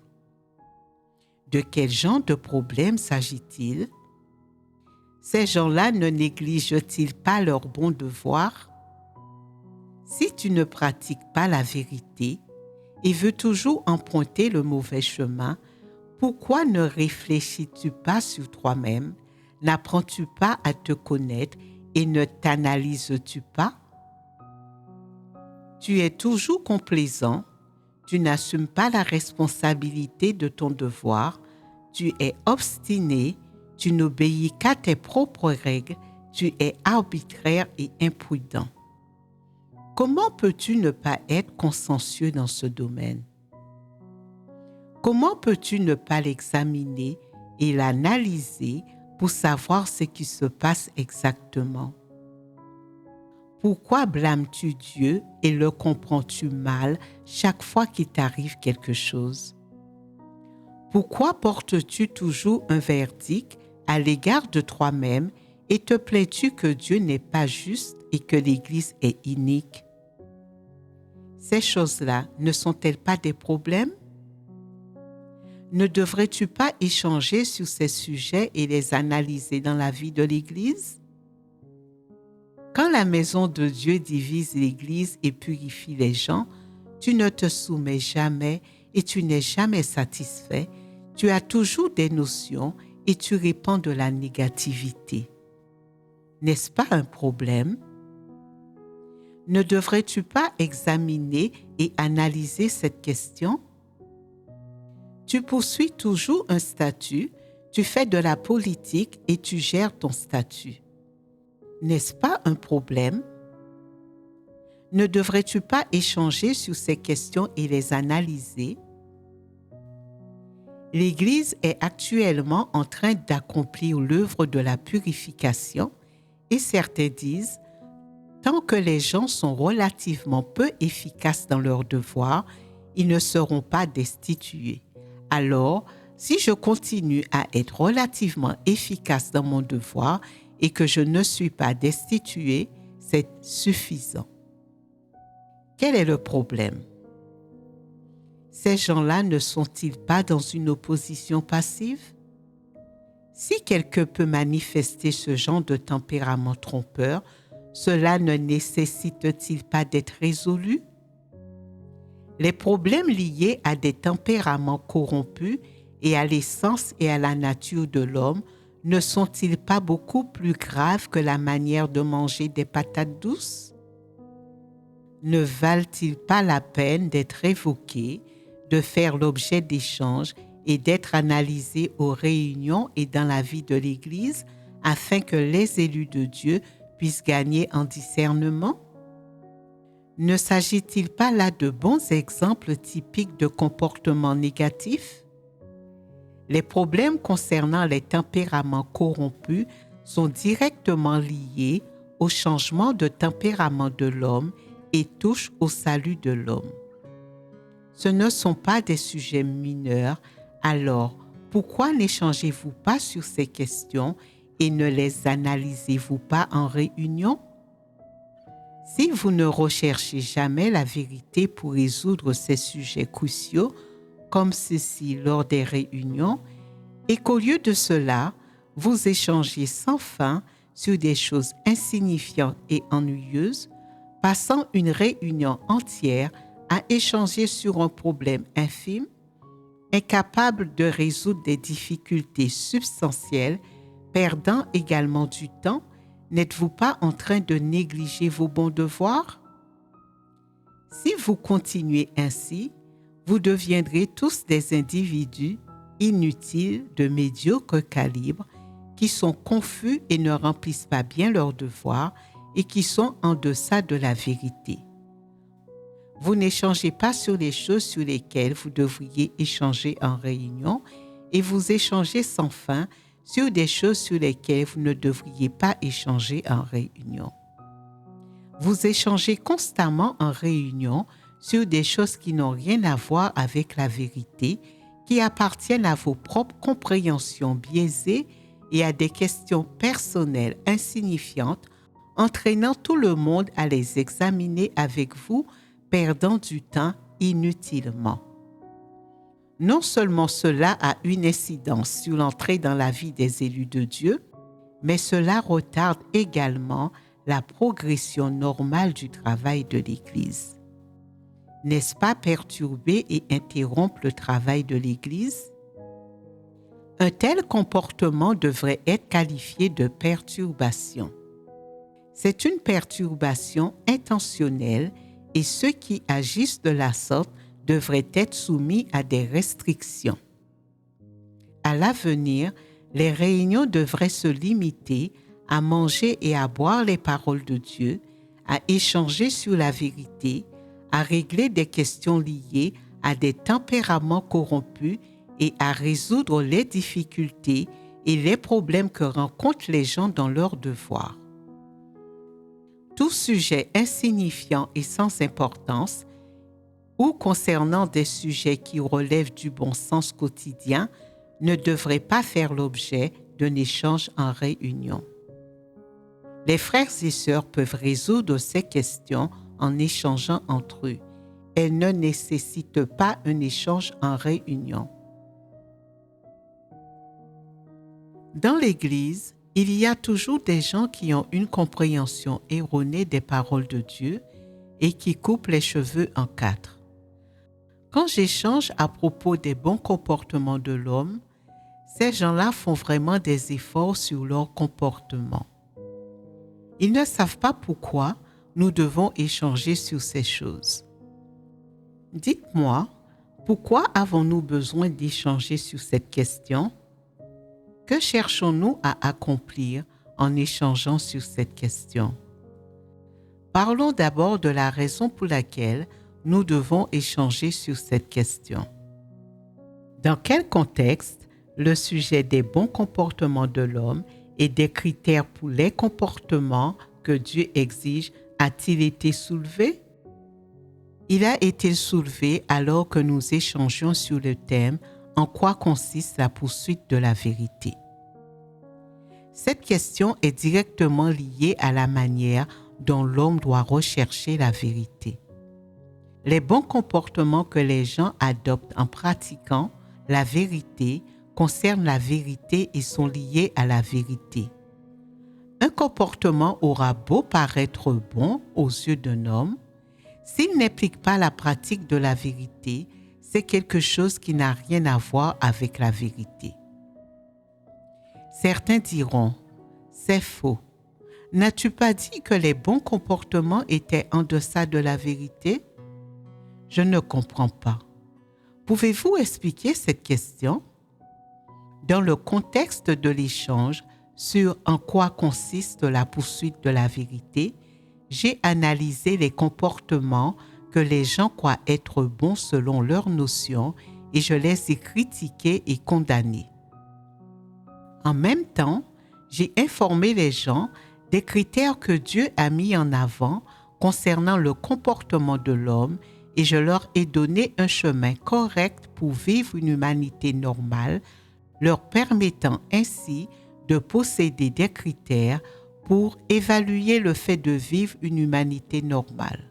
De quel genre de problème s'agit-il? Ces gens-là ne négligent-ils pas leurs bons devoirs? Si tu ne pratiques pas la vérité et veux toujours emprunter le mauvais chemin, pourquoi ne réfléchis-tu pas sur toi-même? N'apprends-tu pas à te connaître et ne t'analyses-tu pas? Tu es toujours complaisant, tu n'assumes pas la responsabilité de ton devoir, tu es obstiné, tu n'obéis qu'à tes propres règles, tu es arbitraire et imprudent. Comment peux-tu ne pas être consciencieux dans ce domaine? Comment peux-tu ne pas l'examiner et l'analyser pour savoir ce qui se passe exactement? Pourquoi blâmes-tu Dieu et le comprends-tu mal chaque fois qu'il t'arrive quelque chose? Pourquoi portes-tu toujours un verdict à l'égard de toi-même et te plains-tu que Dieu n'est pas juste et que l'Église est inique? Ces choses-là ne sont-elles pas des problèmes? Ne devrais-tu pas échanger sur ces sujets et les analyser dans la vie de l'Église? Quand la maison de Dieu divise l'Église et purifie les gens, tu ne te soumets jamais et tu n'es jamais satisfait. Tu as toujours des notions et tu répands de la négativité. N'est-ce pas un problème? Ne devrais-tu pas examiner et analyser cette question? Tu poursuis toujours un statut, Tu fais de la politique et tu gères ton statut. N'est-ce pas un problème? Ne devrais-tu pas échanger sur ces questions et les analyser? L'Église est actuellement en train d'accomplir l'œuvre de la purification et certains disent, tant que les gens sont relativement peu efficaces dans leurs devoirs, ils ne seront pas destitués. Alors, si je continue à être relativement efficace dans mon devoir et que je ne suis pas destitué, c'est suffisant. Quel est le problème? Ces gens-là ne sont-ils pas dans une opposition passive? Si quelqu'un peut manifester ce genre de tempérament trompeur, cela ne nécessite-t-il pas d'être résolu? Les problèmes liés à des tempéraments corrompus et à l'essence et à la nature de l'homme ne sont-ils pas beaucoup plus graves que la manière de manger des patates douces? Ne valent-ils pas la peine d'être évoqués, de faire l'objet d'échanges et d'être analysés aux réunions et dans la vie de l'Église afin que les élus de Dieu puissent gagner en discernement? Ne s'agit-il pas là de bons exemples typiques de comportements négatifs? Les problèmes concernant les tempéraments corrompus sont directement liés au changement de tempérament de l'homme et touchent au salut de l'homme. Ce ne sont pas des sujets mineurs, alors pourquoi n'échangez-vous pas sur ces questions et ne les analysez-vous pas en réunion? Si vous ne recherchez jamais la vérité pour résoudre ces sujets cruciaux, comme ceci lors des réunions, et qu'au lieu de cela, vous échangez sans fin sur des choses insignifiantes et ennuyeuses, passant une réunion entière à échanger sur un problème infime, incapable de résoudre des difficultés substantielles, perdant également du temps, n'êtes-vous pas en train de négliger vos bons devoirs? Si vous continuez ainsi, vous deviendrez tous des individus inutiles de médiocre calibre qui sont confus et ne remplissent pas bien leurs devoirs et qui sont en deçà de la vérité. Vous n'échangez pas sur les choses sur lesquelles vous devriez échanger en réunion et vous échangez sans fin sur des choses sur lesquelles vous ne devriez pas échanger en réunion. Vous échangez constamment en réunion sur des choses qui n'ont rien à voir avec la vérité, qui appartiennent à vos propres compréhensions biaisées et à des questions personnelles insignifiantes, entraînant tout le monde à les examiner avec vous, perdant du temps inutilement. Non seulement cela a une incidence sur l'entrée dans la vie des élus de Dieu, mais cela retarde également la progression normale du travail de l'Église. N'est-ce pas perturber et interrompre le travail de l'Église? Un tel comportement devrait être qualifié de perturbation. C'est une perturbation intentionnelle et ceux qui agissent de la sorte devraient être soumis à des restrictions. À l'avenir, les réunions devraient se limiter à manger et à boire les paroles de Dieu, à échanger sur la vérité, à régler des questions liées à des tempéraments corrompus et à résoudre les difficultés et les problèmes que rencontrent les gens dans leurs devoirs. Tout sujet insignifiant et sans importance ou concernant des sujets qui relèvent du bon sens quotidien ne devrait pas faire l'objet d'un échange en réunion. Les frères et sœurs peuvent résoudre ces questions en échangeant entre eux. Elles ne nécessitent pas un échange en réunion. Dans l'Église, il y a toujours des gens qui ont une compréhension erronée des paroles de Dieu et qui coupent les cheveux en quatre. Quand j'échange à propos des bons comportements de l'homme, ces gens-là font vraiment des efforts sur leur comportement. Ils ne savent pas pourquoi nous devons échanger sur ces choses. Dites-moi, pourquoi avons-nous besoin d'échanger sur cette question? Que cherchons-nous à accomplir en échangeant sur cette question? Parlons d'abord de la raison pour laquelle nous devons échanger sur cette question. Dans quel contexte le sujet des bons comportements de l'homme et des critères pour les comportements que Dieu exige a-t-il été soulevé? Il a été soulevé alors que nous échangions sur le thème « En quoi consiste la poursuite de la vérité ?» Cette question est directement liée à la manière dont l'homme doit rechercher la vérité. Les bons comportements que les gens adoptent en pratiquant la vérité concernent la vérité et sont liés à la vérité. Un comportement aura beau paraître bon aux yeux d'un homme, s'il n'implique pas la pratique de la vérité, c'est quelque chose qui n'a rien à voir avec la vérité. Certains diront, c'est faux. N'as-tu pas dit que les bons comportements étaient en deçà de la vérité? Je ne comprends pas. Pouvez-vous expliquer cette question? Dans le contexte de l'échange sur en quoi consiste la poursuite de la vérité, j'ai analysé les comportements que les gens croient être bons selon leurs notions et je les ai critiqués et condamnés. En même temps, j'ai informé les gens des critères que Dieu a mis en avant concernant le comportement de l'homme et je leur ai donné un chemin correct pour vivre une humanité normale, leur permettant ainsi de posséder des critères pour évaluer le fait de vivre une humanité normale.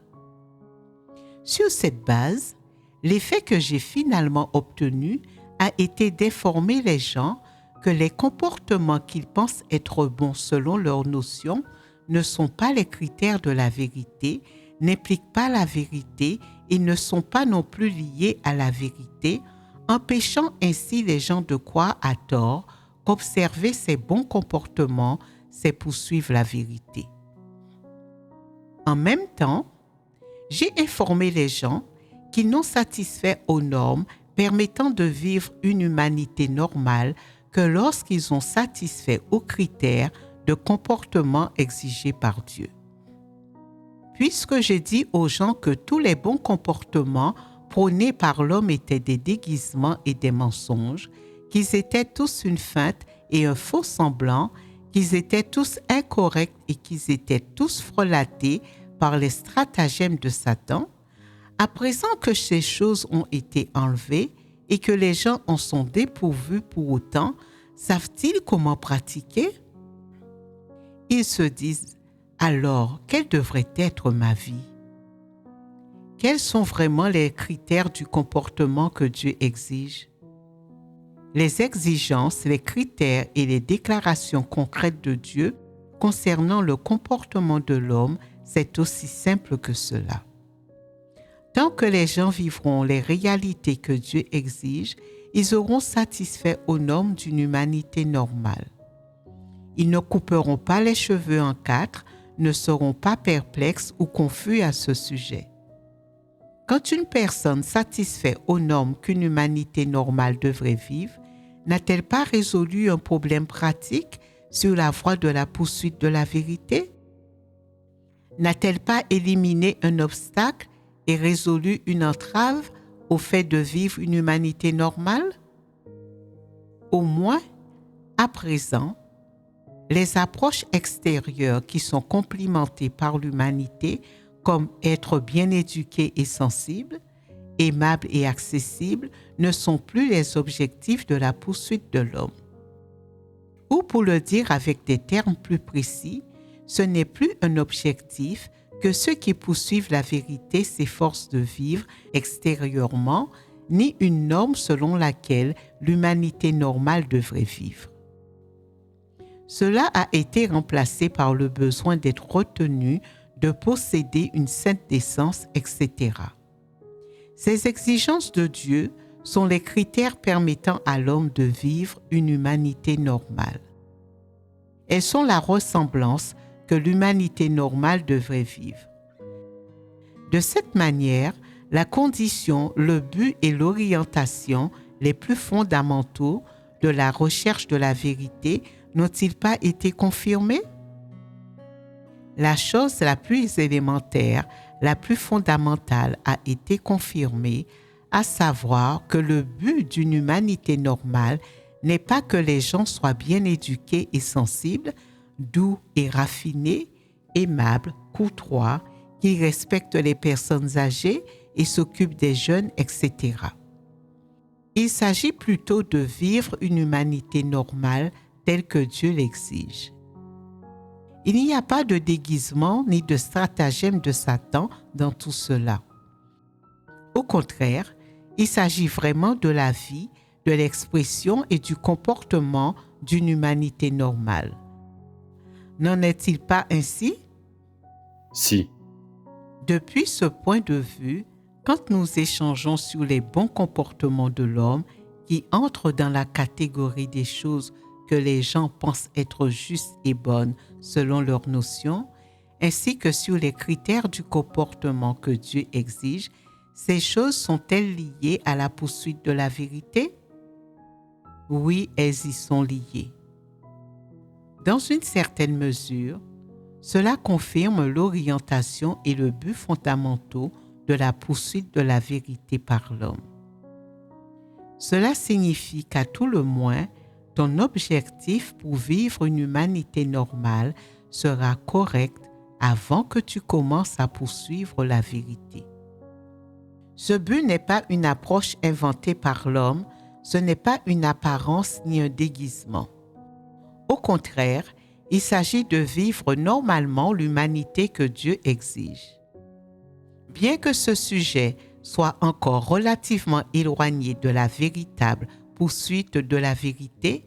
Sur cette base, l'effet que j'ai finalement obtenu a été d'informer les gens que les comportements qu'ils pensent être bons selon leurs notions ne sont pas les critères de la vérité, n'impliquent pas la vérité et ne sont pas non plus liés à la vérité, empêchant ainsi les gens de croire à tort qu'observer ces bons comportements, c'est poursuivre la vérité. En même temps, j'ai informé les gens qui n'ont satisfait aux normes permettant de vivre une humanité normale que lorsqu'ils ont satisfait aux critères de comportement exigés par Dieu. Puisque j'ai dit aux gens que tous les bons comportements prônés par l'homme étaient des déguisements et des mensonges, qu'ils étaient tous une feinte et un faux semblant, qu'ils étaient tous incorrects et qu'ils étaient tous frelatés par les stratagèmes de Satan, à présent que ces choses ont été enlevées et que les gens en sont dépourvus pour autant, savent-ils comment pratiquer? Ils se disent, alors, quelle devrait être ma vie? Quels sont vraiment les critères du comportement que Dieu exige? Les exigences, les critères et les déclarations concrètes de Dieu concernant le comportement de l'homme, c'est aussi simple que cela. Tant que les gens vivront les réalités que Dieu exige, ils auront satisfait aux normes d'une humanité normale. Ils ne couperont pas les cheveux en quatre, ne seront pas perplexes ou confus à ce sujet. Quand une personne satisfait aux normes qu'une humanité normale devrait vivre, n'a-t-elle pas résolu un problème pratique sur la voie de la poursuite de la vérité? N'a-t-elle pas éliminé un obstacle et résolu une entrave au fait de vivre une humanité normale? Au moins, à présent, les approches extérieures qui sont complimentées par l'humanité comme être bien éduqué et sensible, aimable et accessible ne sont plus les objectifs de la poursuite de l'homme. Ou pour le dire avec des termes plus précis, ce n'est plus un objectif que ceux qui poursuivent la vérité s'efforcent de vivre extérieurement, ni une norme selon laquelle l'humanité normale devrait vivre. Cela a été remplacé par le besoin d'être retenu, de posséder une sainte décence, etc. Ces exigences de Dieu sont les critères permettant à l'homme de vivre une humanité normale. Elles sont la ressemblance que l'humanité normale devrait vivre. De cette manière, la condition, le but et l'orientation les plus fondamentaux de la recherche de la vérité n'ont-ils pas été confirmés? La chose la plus élémentaire, la plus fondamentale a été confirmée, à savoir que le but d'une humanité normale n'est pas que les gens soient bien éduqués et sensibles, doux et raffinés, aimables, courtois, qui respectent les personnes âgées et s'occupent des jeunes, etc. Il s'agit plutôt de vivre une humanité normale telle que Dieu l'exige. Il n'y a pas de déguisement ni de stratagème de Satan dans tout cela. Au contraire, il s'agit vraiment de la vie, de l'expression et du comportement d'une humanité normale. N'en est-il pas ainsi? Si. Depuis ce point de vue, quand nous échangeons sur les bons comportements de l'homme qui entrent dans la catégorie des choses que les gens pensent être justes et bonnes selon leurs notions, ainsi que sur les critères du comportement que Dieu exige, ces choses sont-elles liées à la poursuite de la vérité? Oui, elles y sont liées. Dans une certaine mesure, cela confirme l'orientation et le but fondamentaux de la poursuite de la vérité par l'homme. Cela signifie qu'à tout le moins, ton objectif pour vivre une humanité normale sera correct avant que tu commences à poursuivre la vérité. Ce but n'est pas une approche inventée par l'homme, ce n'est pas une apparence ni un déguisement. Au contraire, il s'agit de vivre normalement l'humanité que Dieu exige. Bien que ce sujet soit encore relativement éloigné de la véritable poursuite de la vérité,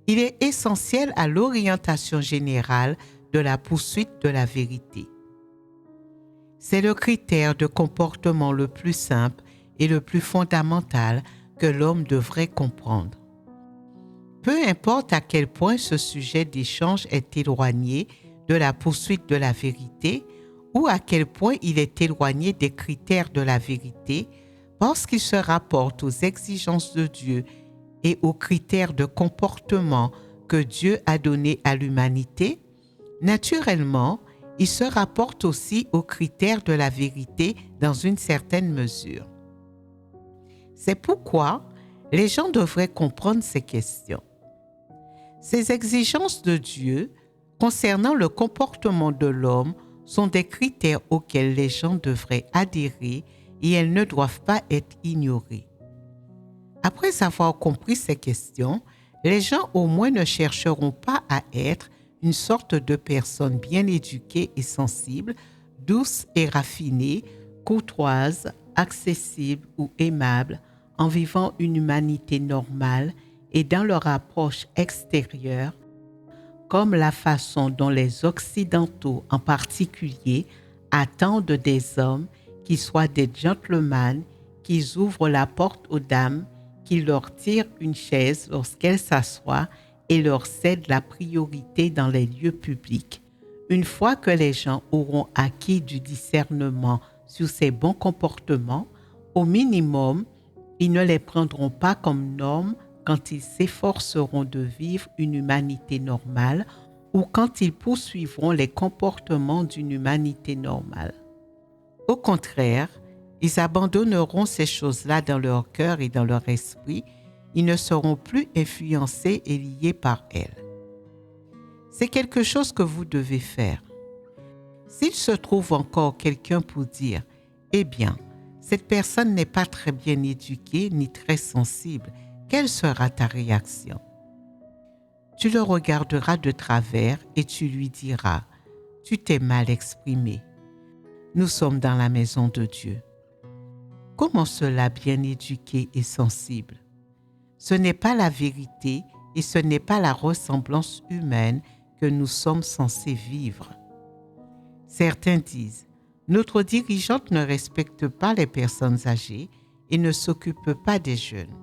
il est essentiel à l'orientation générale de la poursuite de la vérité. C'est le critère de comportement le plus simple et le plus fondamental que l'homme devrait comprendre. Peu importe à quel point ce sujet d'échange est éloigné de la poursuite de la vérité ou à quel point il est éloigné des critères de la vérité, parce qu'il se rapporte aux exigences de Dieu et aux critères de comportement que Dieu a donnés à l'humanité, naturellement, il se rapporte aussi aux critères de la vérité dans une certaine mesure. C'est pourquoi les gens devraient comprendre ces questions. Ces exigences de Dieu concernant le comportement de l'homme sont des critères auxquels les gens devraient adhérer et elles ne doivent pas être ignorées. Après avoir compris ces questions, les gens au moins ne chercheront pas à être une sorte de personnes bien éduquées et sensibles, douces et raffinées, courtoises, accessibles ou aimables, en vivant une humanité normale et dans leur approche extérieure, comme la façon dont les Occidentaux en particulier attendent des hommes qui soient des gentlemen, qu'ils ouvrent la porte aux dames, qu'ils leur tirent une chaise lorsqu'elles s'assoient et leur cèdent la priorité dans les lieux publics. Une fois que les gens auront acquis du discernement sur ces bons comportements, au minimum, ils ne les prendront pas comme normes quand ils s'efforceront de vivre une humanité normale ou quand ils poursuivront les comportements d'une humanité normale. Au contraire, ils abandonneront ces choses-là dans leur cœur et dans leur esprit. Ils ne seront plus influencés et liés par elles. C'est quelque chose que vous devez faire. S'il se trouve encore quelqu'un pour dire « Eh bien, cette personne n'est pas très bien éduquée ni très sensible », quelle sera ta réaction? Tu le regarderas de travers et tu lui diras « Tu t'es mal exprimé. Nous sommes dans la maison de Dieu. » Comment cela bien éduqué et sensible? Ce n'est pas la vérité et ce n'est pas la ressemblance humaine que nous sommes censés vivre. Certains disent « Notre dirigeante ne respecte pas les personnes âgées et ne s'occupe pas des jeunes.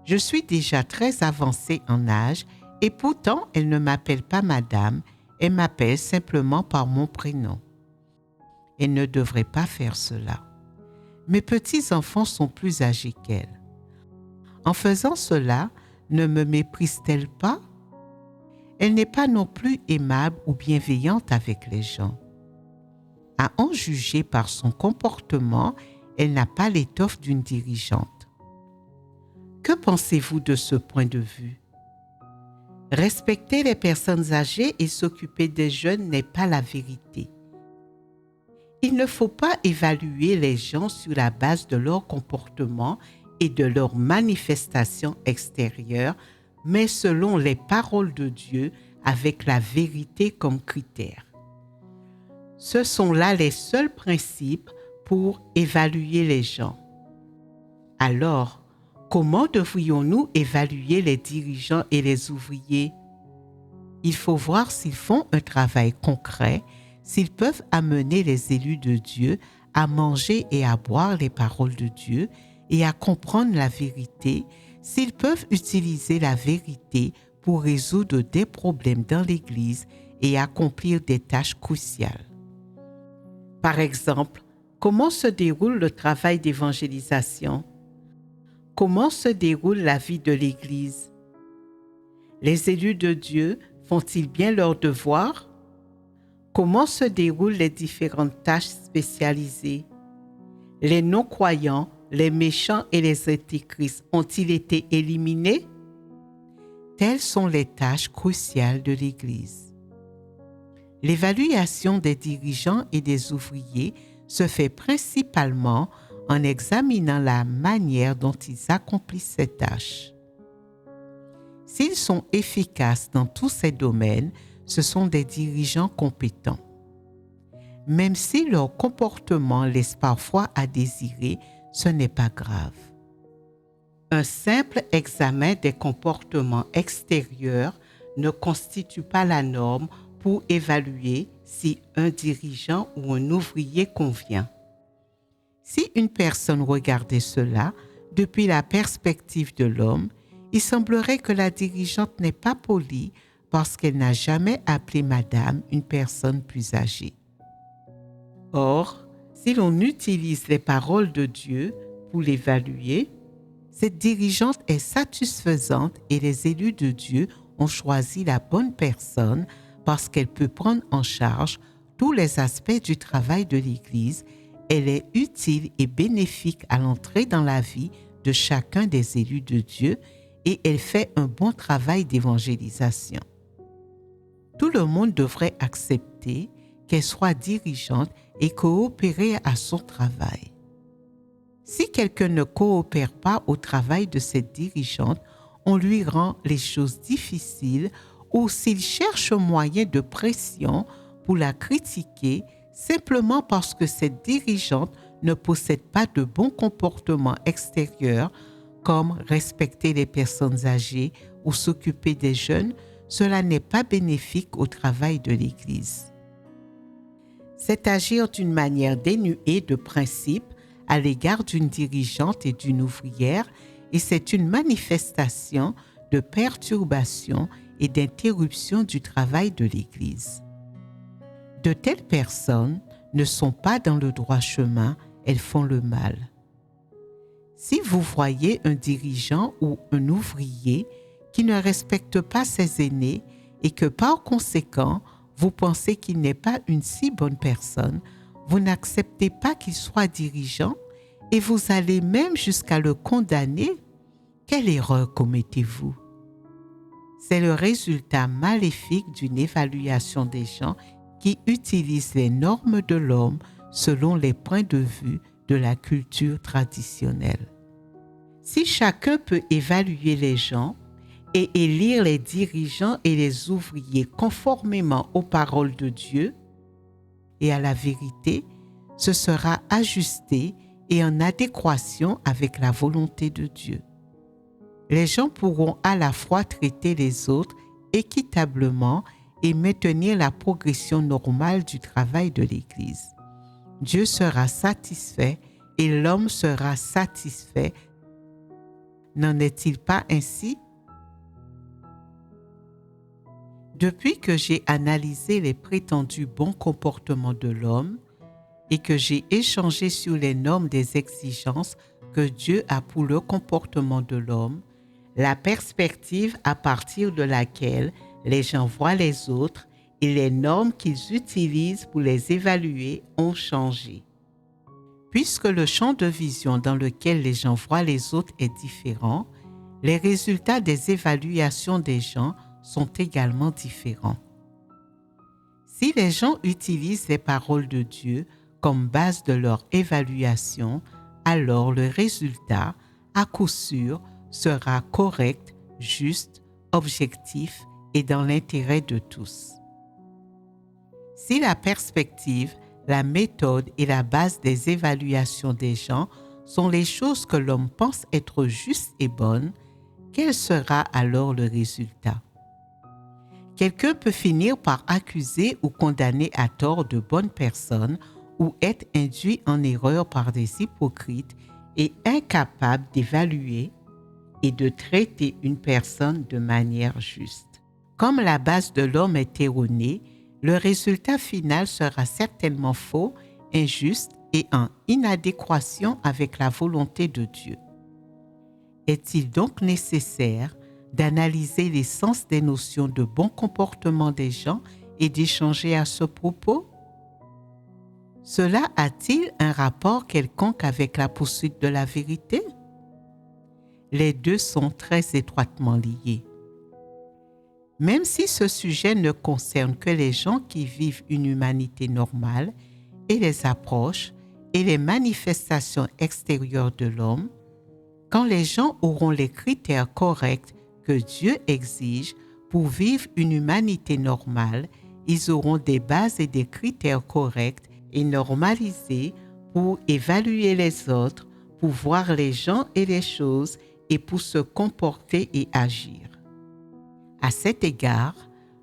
Je suis déjà très avancée en âge et pourtant elle ne m'appelle pas madame, elle m'appelle simplement par mon prénom. Elle ne devrait pas faire cela. Mes petits-enfants sont plus âgés qu'elle. En faisant cela, ne me méprise-t-elle pas? Elle n'est pas non plus aimable ou bienveillante avec les gens. À en juger par son comportement, elle n'a pas l'étoffe d'une dirigeante. Que pensez-vous de ce point de vue? Respecter les personnes âgées et s'occuper des jeunes n'est pas la vérité. Il ne faut pas évaluer les gens sur la base de leur comportement et de leurs manifestations extérieures, mais selon les paroles de Dieu avec la vérité comme critère. Ce sont là les seuls principes pour évaluer les gens. Alors, comment devrions-nous évaluer les dirigeants et les ouvriers? Il faut voir s'ils font un travail concret, s'ils peuvent amener les élus de Dieu à manger et à boire les paroles de Dieu et à comprendre la vérité, s'ils peuvent utiliser la vérité pour résoudre des problèmes dans l'Église et accomplir des tâches cruciales. Par exemple, comment se déroule le travail d'évangélisation? Comment se déroule la vie de l'Église? Les élus de Dieu font-ils bien leur devoir? Comment se déroulent les différentes tâches spécialisées? Les non-croyants, les méchants et les antéchrists ont-ils été éliminés? Telles sont les tâches cruciales de l'Église. L'évaluation des dirigeants et des ouvriers se fait principalement en examinant la manière dont ils accomplissent ces tâches. S'ils sont efficaces dans tous ces domaines, ce sont des dirigeants compétents. Même si leur comportement laisse parfois à désirer, ce n'est pas grave. Un simple examen des comportements extérieurs ne constitue pas la norme pour évaluer si un dirigeant ou un ouvrier convient. Si une personne regardait cela depuis la perspective de l'homme, il semblerait que la dirigeante n'est pas polie parce qu'elle n'a jamais appelé madame une personne plus âgée. Or, si l'on utilise les paroles de Dieu pour l'évaluer, cette dirigeante est satisfaisante et les élus de Dieu ont choisi la bonne personne parce qu'elle peut prendre en charge tous les aspects du travail de l'Église. Elle est utile et bénéfique à l'entrée dans la vie de chacun des élus de Dieu et elle fait un bon travail d'évangélisation. Tout le monde devrait accepter qu'elle soit dirigeante et coopérer à son travail. Si quelqu'un ne coopère pas au travail de cette dirigeante, on lui rend les choses difficiles ou s'il cherche un moyen de pression pour la critiquer simplement parce que cette dirigeante ne possède pas de bons comportements extérieurs comme respecter les personnes âgées ou s'occuper des jeunes, cela n'est pas bénéfique au travail de l'Église. C'est agir d'une manière dénuée de principes à l'égard d'une dirigeante et d'une ouvrière et c'est une manifestation de perturbation et d'interruption du travail de l'Église. De telles personnes ne sont pas dans le droit chemin, elles font le mal. Si vous voyez un dirigeant ou un ouvrier qui ne respecte pas ses aînés et que par conséquent, vous pensez qu'il n'est pas une si bonne personne, vous n'acceptez pas qu'il soit dirigeant et vous allez même jusqu'à le condamner, quelle erreur commettez-vous? C'est le résultat maléfique d'une évaluation des gens qui utilisent les normes de l'homme selon les points de vue de la culture traditionnelle. Si chacun peut évaluer les gens et élire les dirigeants et les ouvriers conformément aux paroles de Dieu et à la vérité, ce sera ajusté et en adéquation avec la volonté de Dieu. Les gens pourront à la fois traiter les autres équitablement et maintenir la progression normale du travail de l'Église. Dieu sera satisfait et l'homme sera satisfait. N'en est-il pas ainsi? Depuis que j'ai analysé les prétendus bons comportements de l'homme et que j'ai échangé sur les normes des exigences que Dieu a pour le comportement de l'homme, la perspective à partir de laquelle les gens voient les autres et les normes qu'ils utilisent pour les évaluer ont changé. Puisque le champ de vision dans lequel les gens voient les autres est différent, les résultats des évaluations des gens sont également différents. Si les gens utilisent les paroles de Dieu comme base de leur évaluation, alors le résultat, à coup sûr, sera correct, juste, objectif et dans l'intérêt de tous. Si la perspective, la méthode et la base des évaluations des gens sont les choses que l'homme pense être justes et bonnes, quel sera alors le résultat? Quelqu'un peut finir par accuser ou condamner à tort de bonnes personnes ou être induit en erreur par des hypocrites et incapable d'évaluer et de traiter une personne de manière juste. Comme la base de l'homme est erronée, le résultat final sera certainement faux, injuste et en inadéquation avec la volonté de Dieu. Est-il donc nécessaire d'analyser l'essence des notions de bon comportement des gens et d'échanger à ce propos? Cela a-t-il un rapport quelconque avec la poursuite de la vérité? Les deux sont très étroitement liés. Même si ce sujet ne concerne que les gens qui vivent une humanité normale et les approches et les manifestations extérieures de l'homme, quand les gens auront les critères corrects que Dieu exige pour vivre une humanité normale, ils auront des bases et des critères corrects et normalisés pour évaluer les autres, pour voir les gens et les choses et pour se comporter et agir. À cet égard,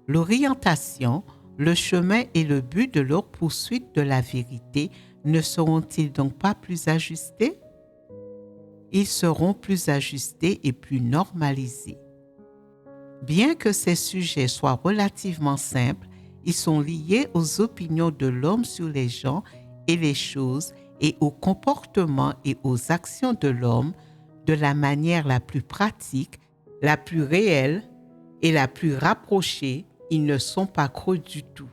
l'orientation, le chemin et le but de leur poursuite de la vérité ne seront-ils donc pas plus ajustés? Ils seront plus ajustés et plus normalisés. Bien que ces sujets soient relativement simples, ils sont liés aux opinions de l'homme sur les gens et les choses et aux comportements et aux actions de l'homme de la manière la plus pratique, la plus réelle et la plus rapprochée. Ils ne sont pas creux du tout.